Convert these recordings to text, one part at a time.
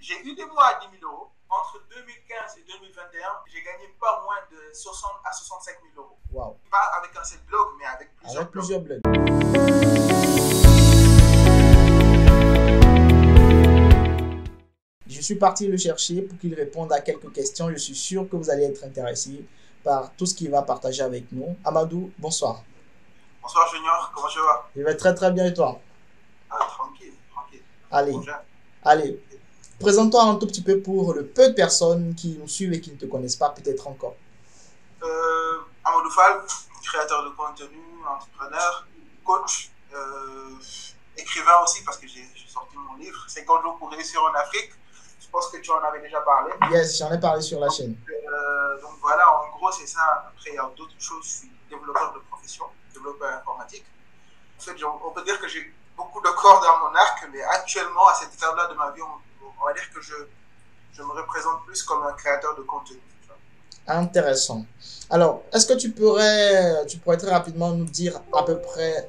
j'ai eu des mois à 10 000 euros. Entre 2015 et 2021, j'ai gagné pas moins de 60 à 65 000 euros. Wow. Pas avec un seul blog, mais avec plusieurs blogs. Je suis parti le chercher pour qu'il réponde à quelques questions. Je suis sûr que vous allez être intéressé par tout ce qu'il va partager avec nous. Amadou, bonsoir. Bonsoir Junior, comment tu vas? Je vais très bien et toi? Tranquille. Allez. Présente-toi un tout petit peu pour le peu de personnes qui nous suivent et qui ne te connaissent pas peut-être encore. Amadou Fall, créateur de contenu, entrepreneur, coach, écrivain aussi parce que j'ai sorti mon livre 50 jours pour réussir en Afrique. Je pense que tu en avais déjà parlé. Yes, j'en ai parlé sur la chaîne. Donc voilà, en gros c'est ça. Après il y a d'autres choses, je suis développeur de profession, développeur informatique. En fait, on peut dire que j'ai beaucoup de cordes dans mon arc, mais actuellement à cette étape-là de ma vie, on va dire que je me représente plus comme un créateur de contenu. Intéressant. Alors, est-ce que tu pourrais très rapidement nous dire à peu près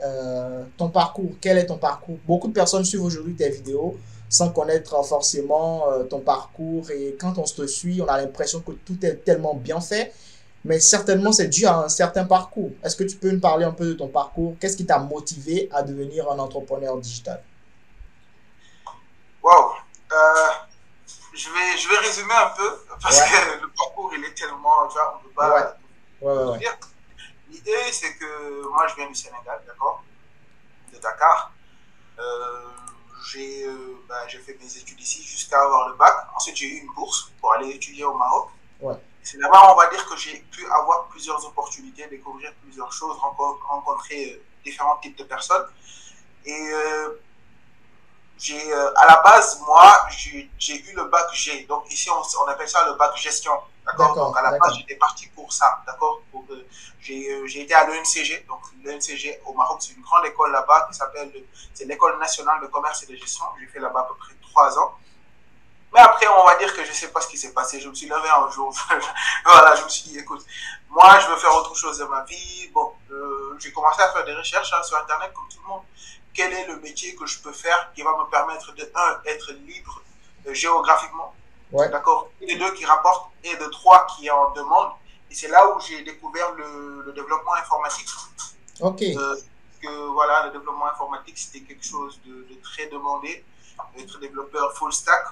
ton parcours? Quel est ton parcours? Beaucoup de personnes suivent aujourd'hui tes vidéos sans connaître forcément ton parcours, et quand on te suit, on a l'impression que tout est tellement bien fait, mais certainement c'est dû à un certain parcours. Est-ce que tu peux nous parler un peu de ton parcours? Qu'est-ce qui t'a motivé à devenir un entrepreneur digital? Wow. Je vais résumer un peu parce que le parcours il est tellement, tu vois, on ne peut pas tout dire. L'idée c'est que moi je viens du Sénégal, d'accord, de Dakar. J'ai fait mes études ici jusqu'à avoir le bac. Ensuite j'ai eu une bourse pour aller étudier au Maroc. C'est là-bas, on va dire que j'ai pu avoir plusieurs opportunités, découvrir plusieurs choses, rencontrer différents types de personnes. Et à la base, moi, j'ai eu le bac G. Donc ici, on appelle ça le bac gestion. D'accord. Donc à la base, j'étais parti pour ça. D'accord. J'ai été à l'ENCG. Donc l'ENCG au Maroc, c'est une grande école là-bas c'est l'école nationale de commerce et de gestion. J'ai fait là-bas à peu près 3 ans. Mais après, on va dire que je ne sais pas ce qui s'est passé. Je me suis levé un jour. Voilà, je me suis dit, écoute, moi, je veux faire autre chose de ma vie. Bon, j'ai commencé à faire des recherches sur Internet comme tout le monde. Quel est le métier que je peux faire qui va me permettre de, être libre géographiquement, d'accord, et de 2, qui rapporte, et de 3, qui est en demande. Et c'est là où j'ai découvert le développement informatique. Voilà, le développement informatique, c'était quelque chose de très demandé. Être développeur full stack,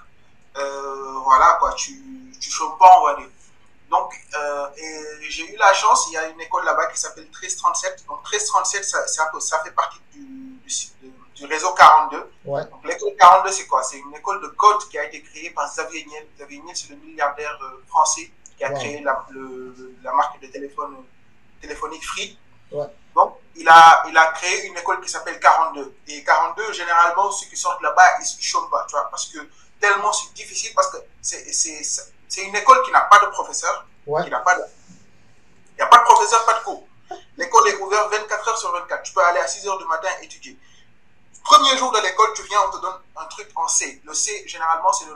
voilà quoi, tu chômes pas, on va dire. Donc, et j'ai eu la chance, il y a une école là-bas qui s'appelle 1337. Donc 1337, ça fait partie du réseau 42. Donc l'école 42, c'est quoi? C'est une école de code qui a été créée par Xavier Niel. Xavier Niel, c'est le milliardaire français qui a créé la marque de téléphonique Free. Donc, il a créé une école qui s'appelle 42. Et 42, généralement, ceux qui sortent là-bas, ils ne chôment pas, tu vois, parce que tellement c'est difficile, parce que c'est une école qui n'a pas de professeur, il n'y a pas de professeur, pas de cours. L'école est ouverte 24 heures sur 24. Tu peux aller à 6 heures du matin étudier. Premier jour de l'école, tu viens, on te donne un truc en C. Le C, généralement, c'est l'un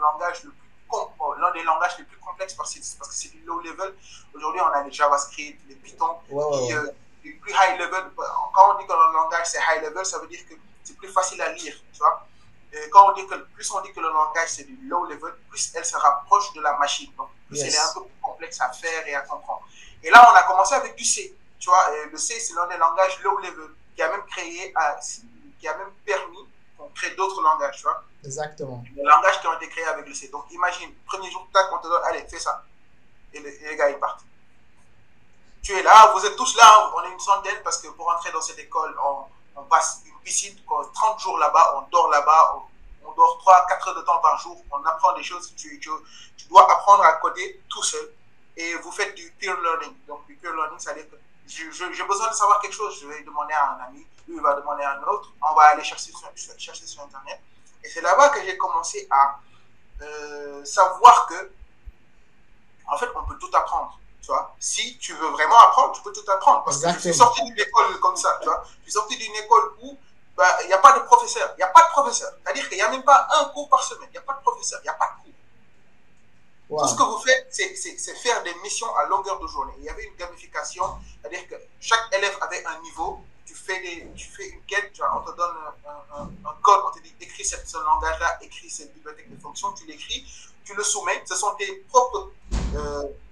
des langages les plus complexes parce que c'est du low level. Aujourd'hui, on a les JavaScript, les Python, les plus high level. Quand on dit que le langage c'est high level, ça veut dire que c'est plus facile à lire, tu vois. Et quand plus on dit que le langage c'est du low level, plus elle se rapproche de la machine. Donc, plus elle est un peu plus complexe à faire et à comprendre. Et là, on a commencé avec du C, tu vois. Et le C, c'est l'un des langages low level qui a même permis qu'on crée d'autres langages, tu vois. Exactement. Les langages qui ont été créés avec le C. Donc, imagine, premier jour, tac, on te donne, allez, fais ça. Et les gars, ils partent. Tu es là, vous êtes tous là, on est une centaine, parce que pour entrer dans cette école, on passe une piscine, 30 jours là-bas, on dort là-bas, on dort 3-4 heures de temps par jour, on apprend des choses, tu dois apprendre à coder tout seul, et vous faites du peer learning. Donc, du peer learning, ça veut dire que j'ai besoin de savoir quelque chose, je vais demander à un ami, lui il va demander à un autre, on va aller chercher sur Internet. Et c'est là-bas que j'ai commencé à savoir que, en fait, on peut tout apprendre. Tu vois, si tu veux vraiment apprendre, tu peux tout apprendre. Parce que je suis sorti d'une école comme ça, tu vois. Je suis sorti d'une école où il n'y a pas de professeur. Il n'y a pas de professeur. C'est-à-dire qu'il n'y a même pas un cours par semaine. Il n'y a pas de professeur. Il n'y a pas de cours. Tout ce que vous faites, c'est faire des missions à longueur de journée. Il y avait une gamification, c'est-à-dire que chaque élève avait un niveau tu fais une quête, tu vois, on te donne un code, on te dit écris ce langage-là, écris cette bibliothèque de fonctions, tu l'écris, tu le soumets, ce sont tes propres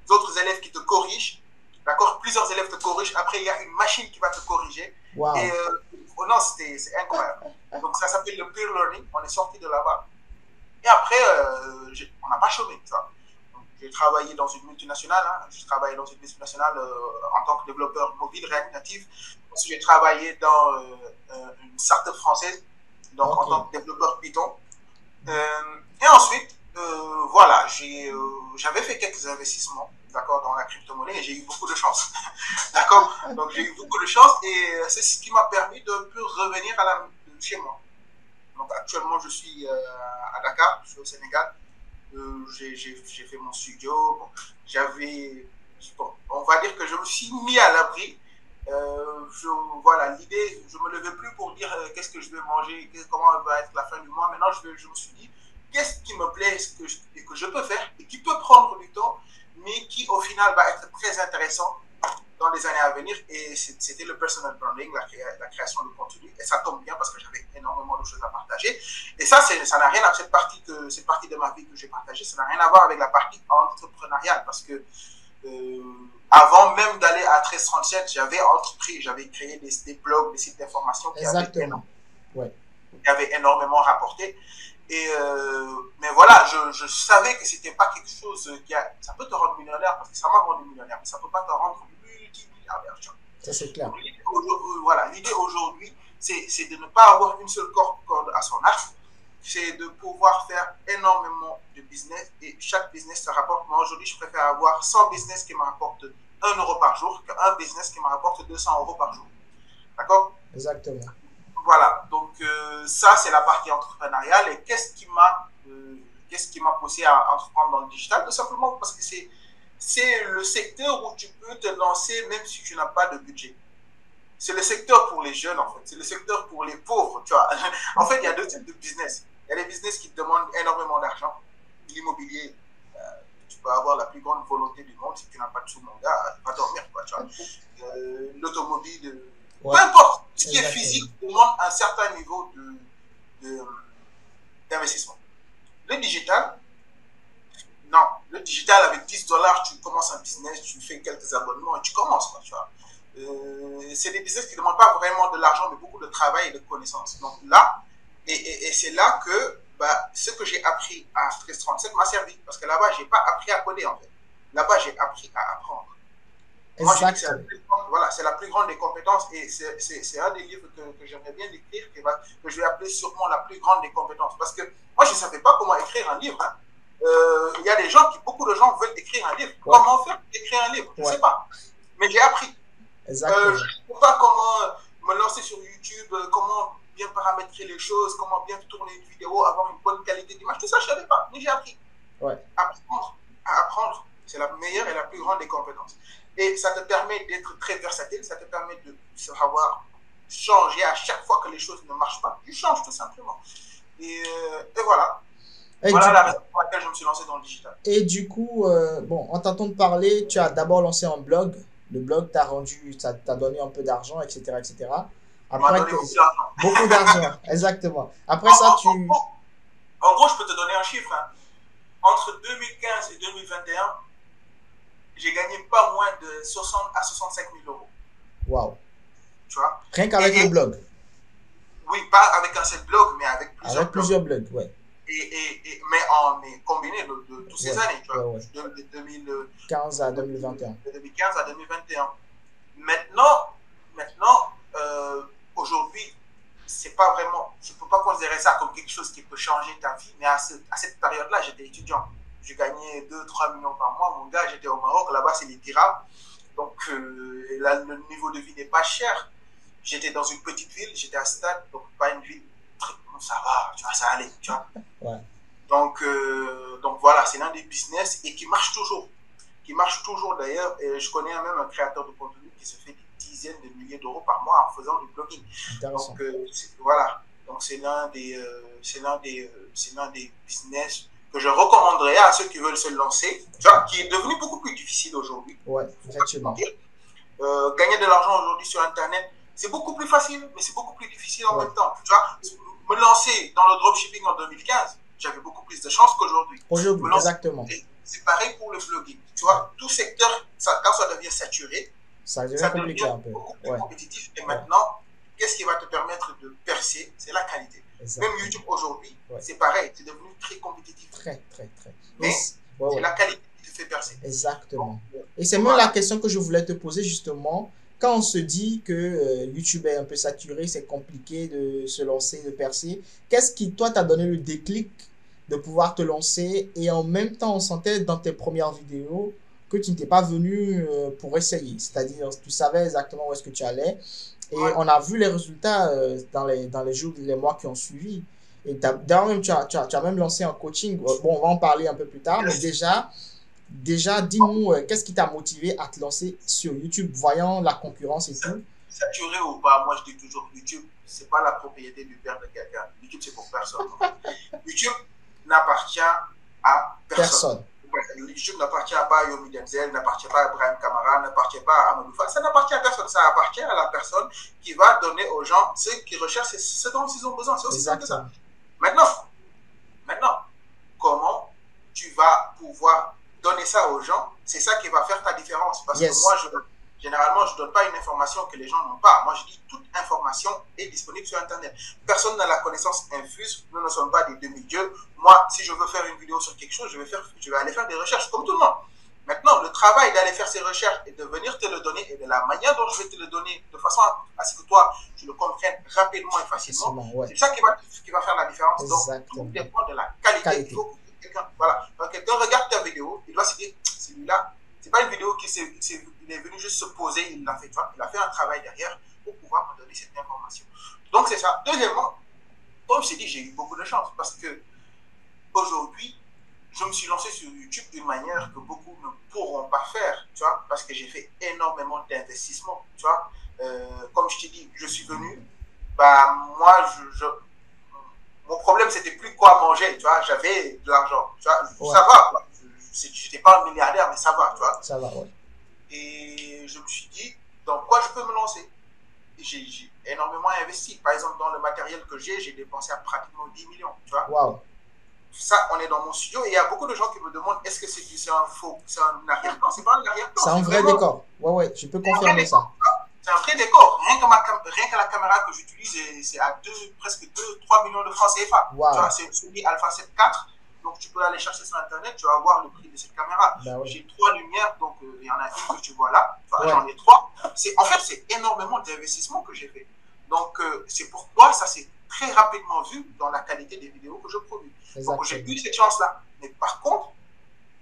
autres élèves qui te corrigent, d'accord? Plusieurs élèves te corrigent, après il y a une machine qui va te corriger. Wow. Et oh non, c'est incroyable. Donc ça s'appelle le peer learning, on est sorti de là-bas. Et après, on n'a pas chômé, tu vois. J'ai travaillé dans une multinationale, hein. J'ai travaillé dans une multinationale en tant que développeur mobile React Native. Ensuite, j'ai travaillé dans une startup française, donc en tant que développeur Python. Et ensuite, voilà, j'avais fait quelques investissements, d'accord, dans la crypto-monnaie et j'ai eu beaucoup de chance, d'accord. Donc j'ai eu beaucoup de chance et c'est ce qui m'a permis de peu revenir chez moi. Donc actuellement, je suis à Dakar, je suis au Sénégal. J'ai fait mon studio. Bon, on va dire que je me suis mis à l'abri. Voilà, l'idée, je ne me levais plus pour dire qu'est-ce que je vais manger, comment va être la fin du mois. Maintenant, je me suis dit, qu'est-ce qui me plaît et que je peux faire et qui peut prendre du temps, mais qui au final va être très intéressant dans les années à venir. Et c'était le personal branding, la création de contenu. Et ça tombe bien parce que j'avais énormément de choses à partager. Et ça n'a rien à cette partie de ma vie que j'ai partagée, ça n'a rien à voir avec la partie entrepreneuriale parce que avant même d'aller à 1337, j'avais entrepris, j'avais créé des blogs, des sites d'information qui avaient énormément rapporté. Et mais voilà, je savais que c'était pas quelque chose ça peut te rendre millionnaire parce que ça m'a rendu millionnaire, mais ça peut pas te rendre multimilliardaire. Ça c'est clair. Voilà, l'idée aujourd'hui, c'est de ne pas avoir une seule corde à son arc, c'est de pouvoir faire énormément de business et chaque business se rapporte. Moi aujourd'hui, je préfère avoir 100 business qui me rapportent 1 euro par jour qu'un business qui me rapporte 200 euros par jour. D'accord? Exactement. Voilà, donc ça c'est la partie entrepreneuriale. Et qu'est-ce qui m'a poussé à entreprendre dans le digital? Tout simplement parce que c'est le secteur où tu peux te lancer même si tu n'as pas de budget. C'est le secteur pour les jeunes en fait, c'est le secteur pour les pauvres, tu vois. En fait, il y a deux types de business. Il y a des business qui te demandent énormément d'argent. L'immobilier, tu peux avoir la plus grande volonté du monde, si tu n'as pas de sous, mon gars, va dormir, quoi, tu vois. L'automobile, peu importe, ce qui est physique demande un certain niveau d'investissement. Le digital, non, le digital avec $10, tu commences un business, tu fais quelques abonnements et tu commences, quoi, tu vois. C'est des business qui ne demandent pas vraiment de l'argent, mais beaucoup de travail et de connaissances. Donc là, et c'est là que ce que j'ai appris à 1337 m'a servi. Parce que là-bas, je n'ai pas appris à coder, en fait. Là-bas, j'ai appris à apprendre. Moi, je dis que voilà, c'est la plus grande des compétences et c'est un des livres que j'aimerais bien écrire, que je vais appeler sûrement la plus grande des compétences. Parce que moi, je ne savais pas comment écrire un livre. Hein. Y a beaucoup de gens veulent écrire un livre. Ouais. Comment faire pour écrire un livre? Je ne sais pas. Mais j'ai appris. Je ne sais pas comment me lancer sur YouTube, comment bien paramétrer les choses, comment bien tourner une vidéo, avoir une bonne qualité d'image. Tout ça, je ne savais pas. Mais j'ai appris. Ouais. Apprendre, c'est la meilleure et la plus grande des compétences. Et ça te permet d'être très versatile, ça te permet de savoir changer à chaque fois que les choses ne marchent pas. Tu changes tout simplement. Et voilà. Voilà la raison pour laquelle je me suis lancé dans le digital. Et du coup, bon, en t'entendant parler, tu as d'abord lancé un blog. Le blog t'a donné un peu d'argent, etc., etc. Après, beaucoup d'argent, exactement. Après ça, tu... En gros, je peux te donner un chiffre. Hein. Entre 2015 et 2021, j'ai gagné pas moins de 60 à 65 000 euros. Waouh. Tu vois? Rien qu'avec le blog. Oui, pas avec un seul blog, mais avec plusieurs blogs. Avec plusieurs blogs, ouais. Mais on est combiné de toutes ces années, tu vois, de 2015 à 2021. De 2015 à 2021. Maintenant aujourd'hui, c'est pas vraiment, je ne peux pas considérer ça comme quelque chose qui peut changer ta vie, mais à cette période-là, j'étais étudiant. Je gagnais 2-3 millions par mois. Mon gars, j'étais au Maroc, là-bas, c'est les dirhams. Donc, là, le niveau de vie n'est pas cher. J'étais dans une petite ville, j'étais à Stade, donc pas une ville. Ça va, tu vois, ça allait, tu vois. Ouais. Donc voilà, c'est l'un des business et qui marche toujours. Qui marche toujours d'ailleurs. Et je connais même un créateur de contenu qui se fait des dizaines de milliers d'euros par mois en faisant du blogging. Donc voilà. Donc c'est l'un des business que je recommanderais à ceux qui veulent se lancer, tu vois, qui est devenu beaucoup plus difficile aujourd'hui. Ouais, effectivement. Gagner de l'argent aujourd'hui sur Internet, C'est beaucoup plus facile, mais c'est beaucoup plus difficile en même temps. Tu vois, me lancer dans le dropshipping en 2015, j'avais beaucoup plus de chance qu'aujourd'hui. Aujourd'hui, exactement. C'est pareil pour le blogging. Tu vois, tout secteur, quand ça devient saturé, ça devient un peu beaucoup plus compétitif. Et maintenant, qu'est-ce qui va te permettre de percer? C'est la qualité. Exactement. Même YouTube aujourd'hui, c'est pareil, c'est devenu très compétitif. Très. Mais c'est la qualité qui te fait percer. Exactement. Et c'est même la question que je voulais te poser justement. Quand on se dit que YouTube est un peu saturé, c'est compliqué de se lancer, de percer, qu'est-ce qui, toi, t'a donné le déclic de pouvoir te lancer et en même temps, on sentait dans tes premières vidéos que tu n'étais pas venu pour essayer. C'est-à-dire, tu savais exactement où est-ce que tu allais et on a vu les résultats dans les jours, les mois qui ont suivi. Et d'ailleurs, même, tu as même lancé un coaching. Bon, on va en parler un peu plus tard, mais déjà, dis-nous, qu'est-ce qui t'a motivé à te lancer sur YouTube, voyant la concurrence et tout? Saturé ou pas, moi je dis toujours, YouTube, c'est pas la propriété du père de quelqu'un. YouTube, c'est pour personne. YouTube n'appartient à personne. YouTube n'appartient pas à Yomi Denzel, n'appartient pas à Ibrahim Kamara, n'appartient pas à Amadou Fall. Ça n'appartient à personne. Ça appartient à la personne qui va donner aux gens ce qu'ils recherchent, ce dont ils ont besoin. C'est aussi simple que ça. Maintenant, comment tu vas pouvoir donner ça aux gens? C'est ça qui va faire ta différence. Parce que moi, généralement, je ne donne pas une information que les gens n'ont pas. Moi, je dis toute information est disponible sur Internet. Personne n'a la connaissance infuse. Nous ne sommes pas des demi-dieux. Moi, si je veux faire une vidéo sur quelque chose, je vais aller faire des recherches comme tout le monde. Maintenant, le travail d'aller faire ces recherches et de venir te le donner et de la manière dont je vais te le donner, de façon à ce que toi, tu le comprennes rapidement et facilement, c'est ça qui va faire la différence. Exactement. Donc, tout dépend de la qualité. Il faut que quelqu'un, voilà, quand quelqu'un regarde ta vidéo, il doit se dire, celui-là, c'est pas une vidéo il est venu juste se poser, il l'a fait, tu vois, il a fait un travail derrière pour pouvoir me donner cette information. Donc, c'est ça. Deuxièmement, comme je t'ai dit, j'ai eu beaucoup de chance parce que aujourd'hui, je me suis lancé sur YouTube d'une manière que beaucoup ne pourront pas faire, tu vois, parce que j'ai fait énormément d'investissements, tu vois. Comme je t'ai dit, je suis venu, bah, moi, mon problème, c'était plus quoi manger, tu vois, j'avais de l'argent, tu vois, ça va, quoi. Je n'étais pas un milliardaire, mais ça va, tu vois. Ça va, ouais. Et je me suis dit, dans quoi je peux me lancer? J'ai énormément investi. Par exemple, dans le matériel que j'ai dépensé à pratiquement 10 millions, tu vois. Wow. Ça, on est dans mon studio et il y a beaucoup de gens qui me demandent est-ce que c'est un faux, c'est un arrière-plan? C'est pas un arrière-plan. C'est un vrai décor. Ouais, je peux confirmer ça. C'est un vrai décor. Rien que la caméra que j'utilise, c'est à presque 2-3 millions de francs CFA. Wow. C'est une Sony Alpha 7 IV. Donc, tu peux aller chercher sur Internet, tu vas voir le prix de cette caméra. Ben oui. J'ai 3 lumières, donc il y en a une que tu vois là. Enfin, j'en ai 3. En fait, c'est énormément d'investissement que j'ai fait. Donc, c'est pourquoi ça s'est très rapidement vu dans la qualité des vidéos que je produis. Exactement. Donc, j'ai eu cette chance-là. Mais par contre,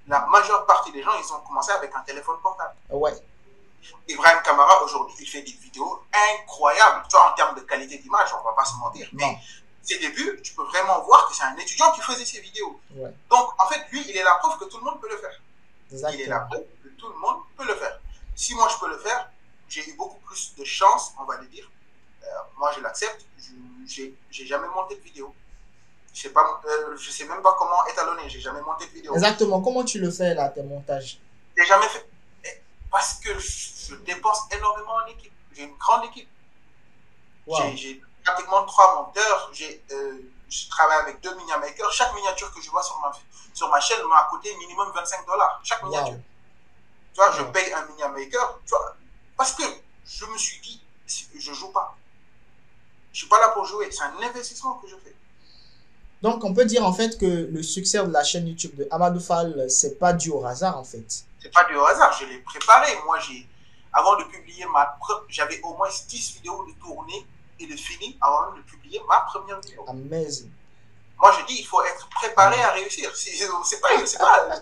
la majeure partie des gens, ils ont commencé avec un téléphone portable. Ouais. Ibrahim Kamara, aujourd'hui, il fait des vidéos incroyables. Tu vois, en termes de qualité d'image, on ne va pas se mentir. Non. Mais ses débuts, tu peux vraiment voir que c'est un étudiant qui faisait ses vidéos. Ouais. Donc, en fait, lui, il est la preuve que tout le monde peut le faire. Exactement. Il est la preuve que tout le monde peut le faire. Si moi, je peux le faire, j'ai eu beaucoup plus de chance, on va le dire. Moi, je l'accepte. J'ai jamais monté de vidéo. Je sais même pas comment étalonner. J'ai jamais monté de vidéo. Exactement. Comment tu le fais, là, tes montages? J'ai jamais fait. Parce que je dépense énormément en équipe. J'ai une grande équipe. Wow. J'ai pratiquement 3 monteurs. Je travaille avec 2 miniamakers. Chaque miniature que je vois sur ma chaîne m'a coûté minimum $25. Chaque miniature. Wow. Tu vois, je paye un miniamaker. Tu vois, parce que je me suis dit, je joue pas. Je suis pas là pour jouer. C'est un investissement que je fais. Donc, on peut dire en fait que le succès de la chaîne YouTube de Amadou Fall, c'est pas dû au hasard en fait. C'est pas dû au hasard. Je l'ai préparé. Moi, avant de publier j'avais au moins 10 vidéos de tournée et de fini avant même de publier ma première vidéo. Amazing. Moi, je dis, il faut être préparé à réussir.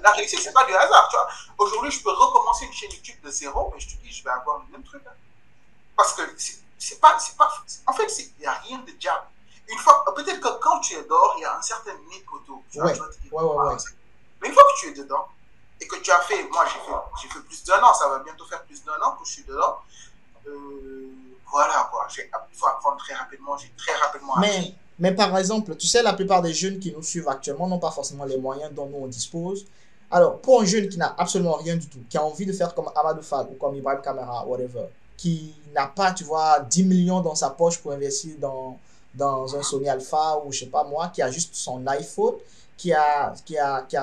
La réussite, c'est pas du hasard. Tu vois. Aujourd'hui, je peux recommencer une chaîne YouTube de zéro, mais je te dis, je vais avoir le même truc. Hein. Parce que en fait, il n'y a rien de diable. Une fois, peut-être que quand tu es dehors, il y a un certain mythe autour. Ouais. Mais une fois que tu es dedans, et que tu as fait, moi j'ai fait plus d'1 an, ça va bientôt faire plus d'1 an que je suis dedans. Voilà quoi, il faut apprendre très rapidement, j'ai très rapidement appris. Mais par exemple, tu sais, la plupart des jeunes qui nous suivent actuellement n'ont pas forcément les moyens dont nous on dispose. Alors, pour un jeune qui n'a absolument rien du tout, qui a envie de faire comme Amadou Fall ou comme Ibrahim Kamara, whatever, qui n'a pas, tu vois, 10 millions dans sa poche pour investir dans un Sony Alpha ou je sais pas moi, qui a juste son iPhone, qui a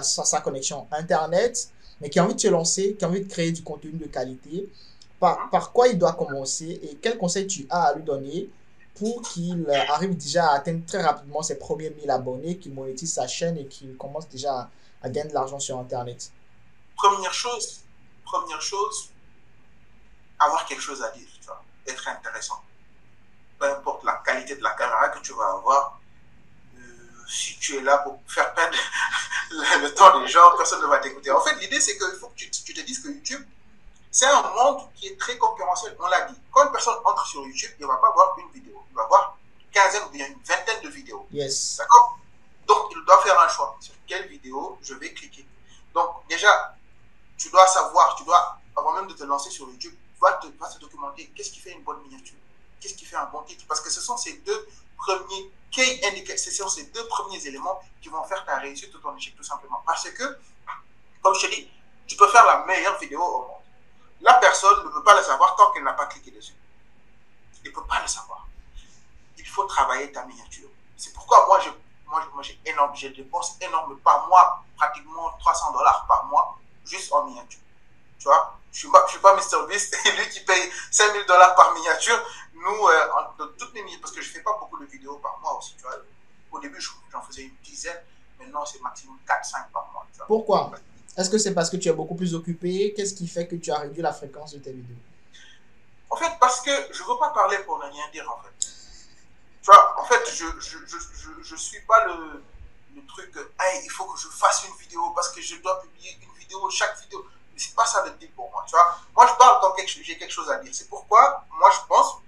sa connexion Internet, mais qui a envie de se lancer, qui a envie de créer du contenu de qualité. Par quoi il doit commencer et quel conseil tu as à lui donner pour qu'il arrive déjà à atteindre très rapidement ses premiers 1000 abonnés, qu'il monétise sa chaîne et qu'il commence déjà à gagner de l'argent sur Internet? Première chose, avoir quelque chose à dire, tu vois, être intéressant. Peu importe la qualité de la caméra que tu vas avoir, si tu es là pour faire perdre le temps des gens, personne ne va t'écouter. En fait, l'idée, c'est qu'il faut que tu te dises que YouTube, c'est un monde qui est très concurrentiel. On l'a dit. Quand une personne entre sur YouTube, il ne va pas voir une vidéo. Il va voir une quinzaine ou bien une vingtaine de vidéos. Yes. D'accord? Donc, il doit faire un choix. Sur quelle vidéo je vais cliquer. Donc, déjà, tu dois savoir, tu dois, avant même de te lancer sur YouTube, va te documenter. Qu'est-ce qui fait une bonne miniature? Qu'est-ce qui fait un bon titre? Parce que ce sont ces deux premiers key indicators, ce sont ces deux premiers éléments qui vont faire ta réussite ou ton échec, tout simplement. Parce que, comme je te dis, tu peux faire la meilleure vidéo au monde. La personne ne peut pas le savoir tant qu'elle n'a pas cliqué dessus. Elle ne peut pas le savoir. Il faut travailler ta miniature. C'est pourquoi moi, je dépense énorme par mois, pratiquement $300 par mois, juste en miniature. Tu vois, je ne suis pas MrBeast, lui qui paye $5000 par miniature. Nous, de toutes les miniatures, parce que je ne fais pas beaucoup de vidéos par mois aussi. Tu vois. Au début, j'en faisais une dizaine. Maintenant, c'est maximum 4-5 par mois. Tu vois. Pourquoi? Est-ce que c'est parce que tu es beaucoup plus occupé? Qu'est-ce qui fait que tu as réduit la fréquence de tes vidéos? En fait, parce que je ne veux pas parler pour ne rien dire, en fait. Tu vois, en fait, je suis pas le truc, hey, il faut que je fasse une vidéo parce que je dois publier une vidéo, chaque vidéo. Mais c'est pas ça le deal pour moi, tu vois. Moi, je parle quand j'ai quelque chose à dire. C'est pourquoi, moi, je pense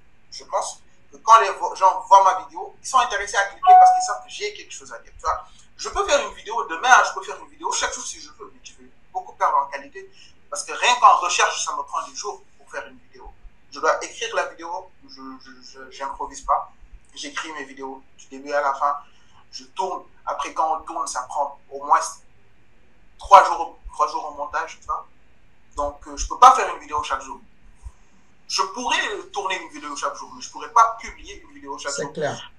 que quand les gens voient ma vidéo, ils sont intéressés à cliquer parce qu'ils savent que j'ai quelque chose à dire, tu vois. Je peux faire une vidéo, demain, je peux faire une vidéo chaque jour si je veux, mais je vais beaucoup perdre en qualité parce que rien qu'en recherche, ça me prend des jours pour faire une vidéo. Je dois écrire la vidéo, je n'improvise pas. J'écris mes vidéos du début à la fin, je tourne. Après, quand on tourne, ça prend au moins 3 jours au montage, tu vois. Donc, je ne peux pas faire une vidéo chaque jour. Je pourrais tourner une vidéo chaque jour, mais je ne pourrais pas publier une vidéo chaque jour. C'est clair.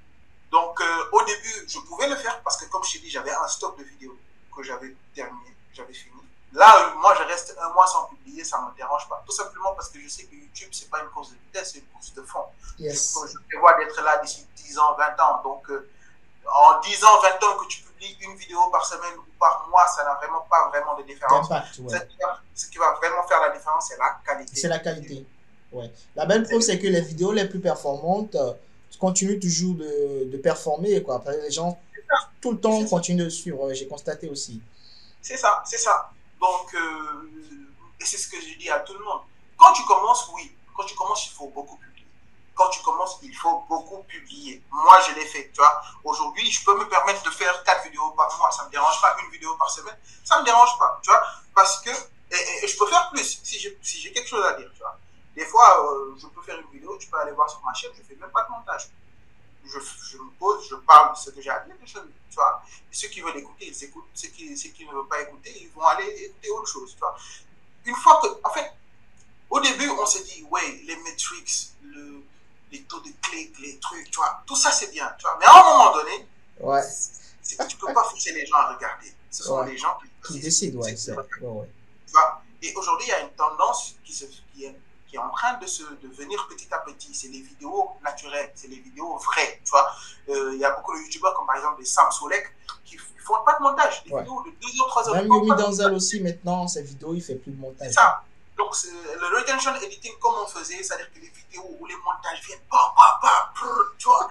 Donc, au début, je pouvais le faire parce que, comme je t'ai dit, j'avais un stock de vidéos que j'avais terminé, j'avais fini. Là, moi, je reste un mois sans publier, ça ne me dérange pas. Tout simplement parce que je sais que YouTube, ce n'est pas une course de vitesse, c'est une course de fond. Yes. Je prévois d'être là d'ici 10 ans, 20 ans. Donc, en 10 ans, 20 ans que tu publies une vidéo par semaine ou par mois, ça n'a vraiment pas vraiment de différence. Ouais. Ce qui va vraiment faire la différence, c'est la qualité. C'est la qualité. Ouais. La belle preuve, c'est que les vidéos les plus performantes continuent toujours de performer, quoi. Parce que les gens, tout le temps, continuent de suivre. J'ai constaté aussi. C'est ça, c'est ça. Donc, et c'est ce que je dis à tout le monde. Quand tu commences, oui. Quand tu commences, il faut beaucoup publier. Quand tu commences, il faut beaucoup publier. Moi, je l'ai fait, tu vois. Aujourd'hui, je peux me permettre de faire 4 vidéos par mois. Ça ne me dérange pas, une vidéo par semaine. Ça ne me dérange pas, tu vois. Parce que, et je peux faire plus si j'ai quelque chose à dire, tu vois. Des fois, je peux faire une vidéo, tu peux aller voir sur ma chaîne, je ne fais même pas de montage. Je me pose, je parle de ce que j'ai à dire, tu vois. Et ceux qui veulent écouter, ils écoutent. Ceux qui ne veulent pas écouter, ils vont aller écouter autre chose, tu vois. Une fois que, en fait, au début, on s'est dit, ouais, les metrics, les taux de clics, les trucs, tu vois, tout ça c'est bien, tu vois. Mais à un moment donné, ouais. Tu ne peux pas forcer les gens à regarder. Ce sont les gens qui décident, ouais. Tu vois. Et aujourd'hui, il y a une tendance qui est en train de venir petit à petit. C'est les vidéos naturelles, c'est les vidéos vraies, tu vois. Il y a beaucoup de youtubeurs, comme par exemple les Sam Solek, qui ne font pas de montage. Des vidéos de 2 ou 3 heures. Même Yomi Denzel aussi, maintenant, ses vidéos, il ne fait plus de montage. C'est ça. Donc, le retention editing, comme on faisait, c'est-à-dire que les vidéos où les montages viennent, tu vois,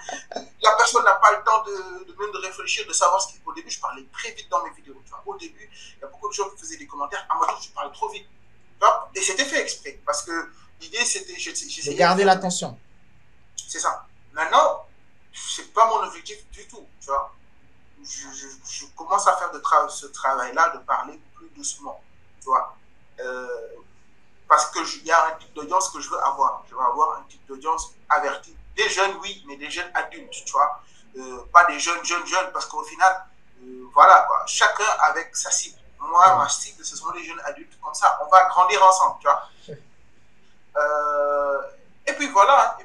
la personne n'a pas le temps même de réfléchir, de savoir ce qu'il faut. Au début, je parlais très vite dans mes vidéos. Tu vois. Au début, il y a beaucoup de gens qui faisaient des commentaires. À moi, je parle trop vite. Tu vois. Et c'était fait exprès. Parce que l'idée, c'était. De garder l'attention. C'est ça. Maintenant, ce n'est pas mon objectif du tout. Tu vois. Je commence à faire ce travail-là de parler plus doucement. Tu vois. Parce qu'il y a un type d'audience que je veux avoir. Je veux avoir un type d'audience averti. Des jeunes, oui, mais des jeunes adultes, tu vois. Pas des jeunes, parce qu'au final, voilà, quoi, chacun avec sa cible. Moi, ma cible, ce sont les jeunes adultes. Comme ça, on va grandir ensemble, tu vois. Et puis voilà.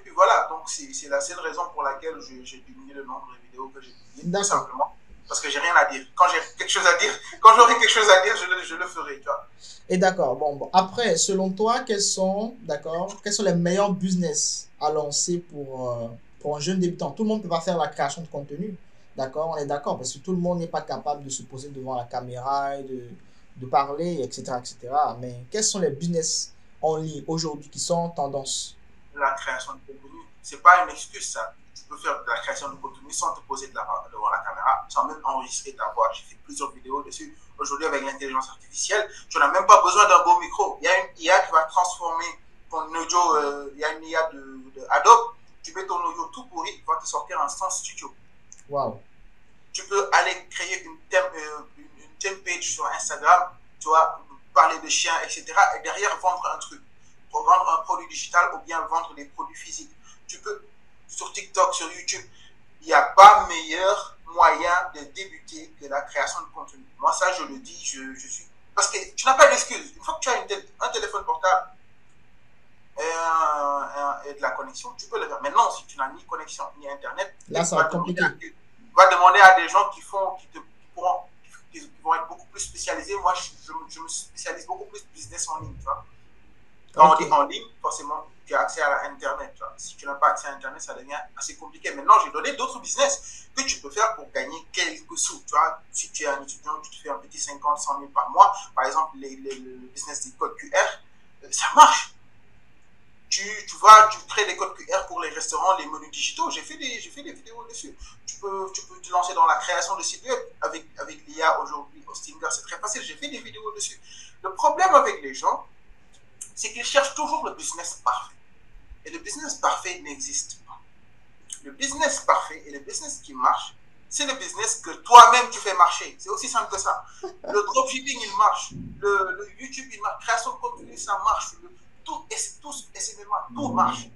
Donc, c'est la seule raison pour laquelle j'ai diminué le nombre de vidéos que j'ai publiées, tout simplement. Parce que j'ai rien à dire. Quand j'ai quelque chose à dire, quand j'aurai quelque chose à dire, je le ferai, tu vois. Et d'accord, bon, après, selon toi, quels sont les meilleurs business à lancer pour un jeune débutant? Tout le monde ne peut pas faire la création de contenu, d'accord? On est d'accord, parce que tout le monde n'est pas capable de se poser devant la caméra et de parler, etc., etc. Mais quels sont les business en ligne aujourd'hui qui sont en tendance? La création de contenu, c'est pas une excuse, ça. Tu peux faire de la création de contenu sans te poser devant la caméra, sans même enregistrer ta voix. J'ai fait plusieurs vidéos dessus. Aujourd'hui, avec l'intelligence artificielle, tu n'as même pas besoin d'un beau micro. Il y a une IA qui va transformer ton audio. Il y a une IA de Adobe. Tu mets ton audio tout pourri, il va te sortir un son studio. Wow. Tu peux aller créer une theme page sur Instagram, tu vois, parler de chiens, etc. Et derrière, vendre un truc. Pour vendre un produit digital ou bien vendre des produits physiques. Tu peux, sur TikTok, sur YouTube, il n'y a pas meilleur moyen de débuter que la création de contenu. Moi, ça, je le dis, je suis... Parce que tu n'as pas d'excuse. Une fois que tu as un téléphone portable et de la connexion, tu peux le faire. Maintenant, si tu n'as ni connexion ni Internet, là, ça va être compliqué. Va demander à des gens qui vont être beaucoup plus spécialisés. Moi, je me spécialise beaucoup plus business en ligne, tu vois. Quand on dit en ligne, forcément, tu as accès à Internet. Tu vois. Si tu n'as pas accès à Internet, ça devient assez compliqué. Maintenant, j'ai donné d'autres business que tu peux faire pour gagner quelques sous. Tu vois. Si tu es un étudiant, tu te fais un petit 50, 100 000 par mois. Par exemple, le business des codes QR, ça marche. Tu crées des codes QR pour les restaurants, les menus digitaux. J'ai fait des vidéos dessus. Tu peux te lancer dans la création de sites web avec l'IA aujourd'hui. Hostinger, c'est très facile. J'ai fait des vidéos dessus. Le problème avec les gens, c'est qu'ils cherchent toujours le business parfait. Et le business parfait n'existe pas. Le business parfait et le business qui marche, c'est le business que toi-même tu fais marcher. C'est aussi simple que ça. Le dropshipping, il marche. Le YouTube, il marche. Création de contenu, ça marche. Tout marche.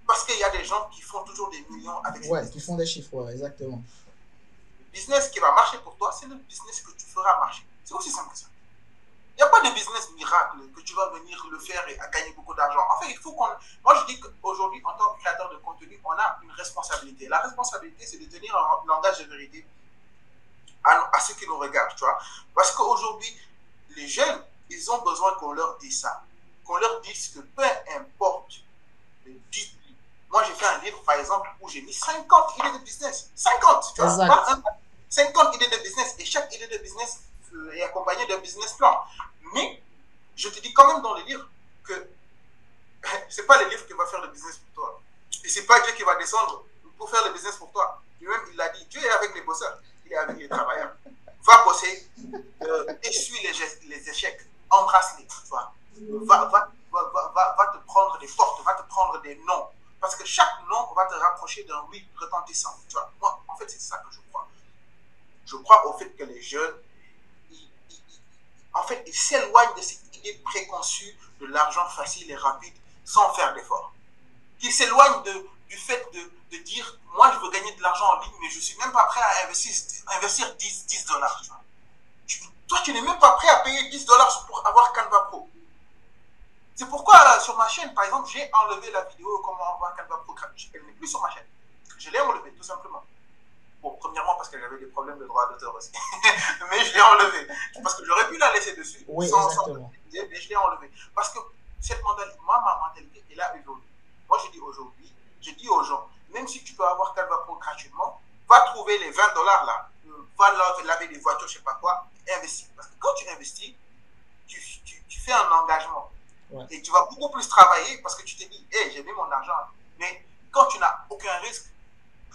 Parce qu'il y a des gens qui font toujours des millions avec ça. Ouais, qui font des chiffres, ouais, exactement. Le business qui va marcher pour toi, c'est le business que tu feras marcher. C'est aussi simple que ça. Il n'y a pas de business miracle que tu vas venir le faire et gagner beaucoup d'argent. En fait, il faut qu'on... Moi, je dis qu'aujourd'hui, en tant que créateur de contenu, on a une responsabilité. La responsabilité, c'est de tenir un langage de vérité à ceux qui nous regardent, tu vois. Parce qu'aujourd'hui, les jeunes, ils ont besoin qu'on leur dise ça. Qu'on leur dise que peu importe le titre. Moi, j'ai fait un livre, par exemple, où j'ai mis 50 idées de business. 50, tu vois. Pas 50 idées de business. Et chaque idée de business est accompagnée d'un business plan. Mais, je te dis quand même dans le livre que c'est pas le livre qui va faire le business pour toi. Et c'est pas Dieu qui va descendre pour faire le business pour toi. Lui-même, il l'a dit. Dieu est avec les bosseurs. Il est avec les travailleurs. Va bosser, essuie les échecs, embrasse-les, tu vois. Va te prendre des portes, va te prendre des noms. Parce que chaque nom va te rapprocher d'un oui retentissant. Tu vois. Moi, en fait, c'est ça que je crois. Je crois au fait que les jeunes, ils s'éloignent de cette idée préconçue de l'argent facile et rapide sans faire d'efforts. Qu'ils s'éloignent du fait de dire, moi, je veux gagner de l'argent en ligne, mais je ne suis même pas prêt à investir 10 dollars. Toi, tu n'es même pas prêt à payer 10 dollars pour avoir Canva Pro. C'est pourquoi sur ma chaîne, par exemple, j'ai enlevé la vidéo comment avoir Canva Pro gratuit. Elle n'est plus sur ma chaîne. Je l'ai enlevée, tout simplement. Bon, premièrement, parce que j'avais des problèmes de droit d'auteur aussi. Mais je l'ai enlevée. Parce que j'aurais pu la laisser dessus. Oui, exactement. Mais je l'ai enlevée. Parce que ma mentalité est là aujourd'hui. Moi, je dis aux gens, même si tu peux avoir Canva Pro gratuitement, va trouver les 20 dollars là. Va laver des voitures, je ne sais pas quoi, investis. Parce que quand tu investis, tu fais un engagement. Ouais. Et tu vas beaucoup plus travailler parce que tu te dis, hey, j'ai mis mon argent. Mais quand tu n'as aucun risque,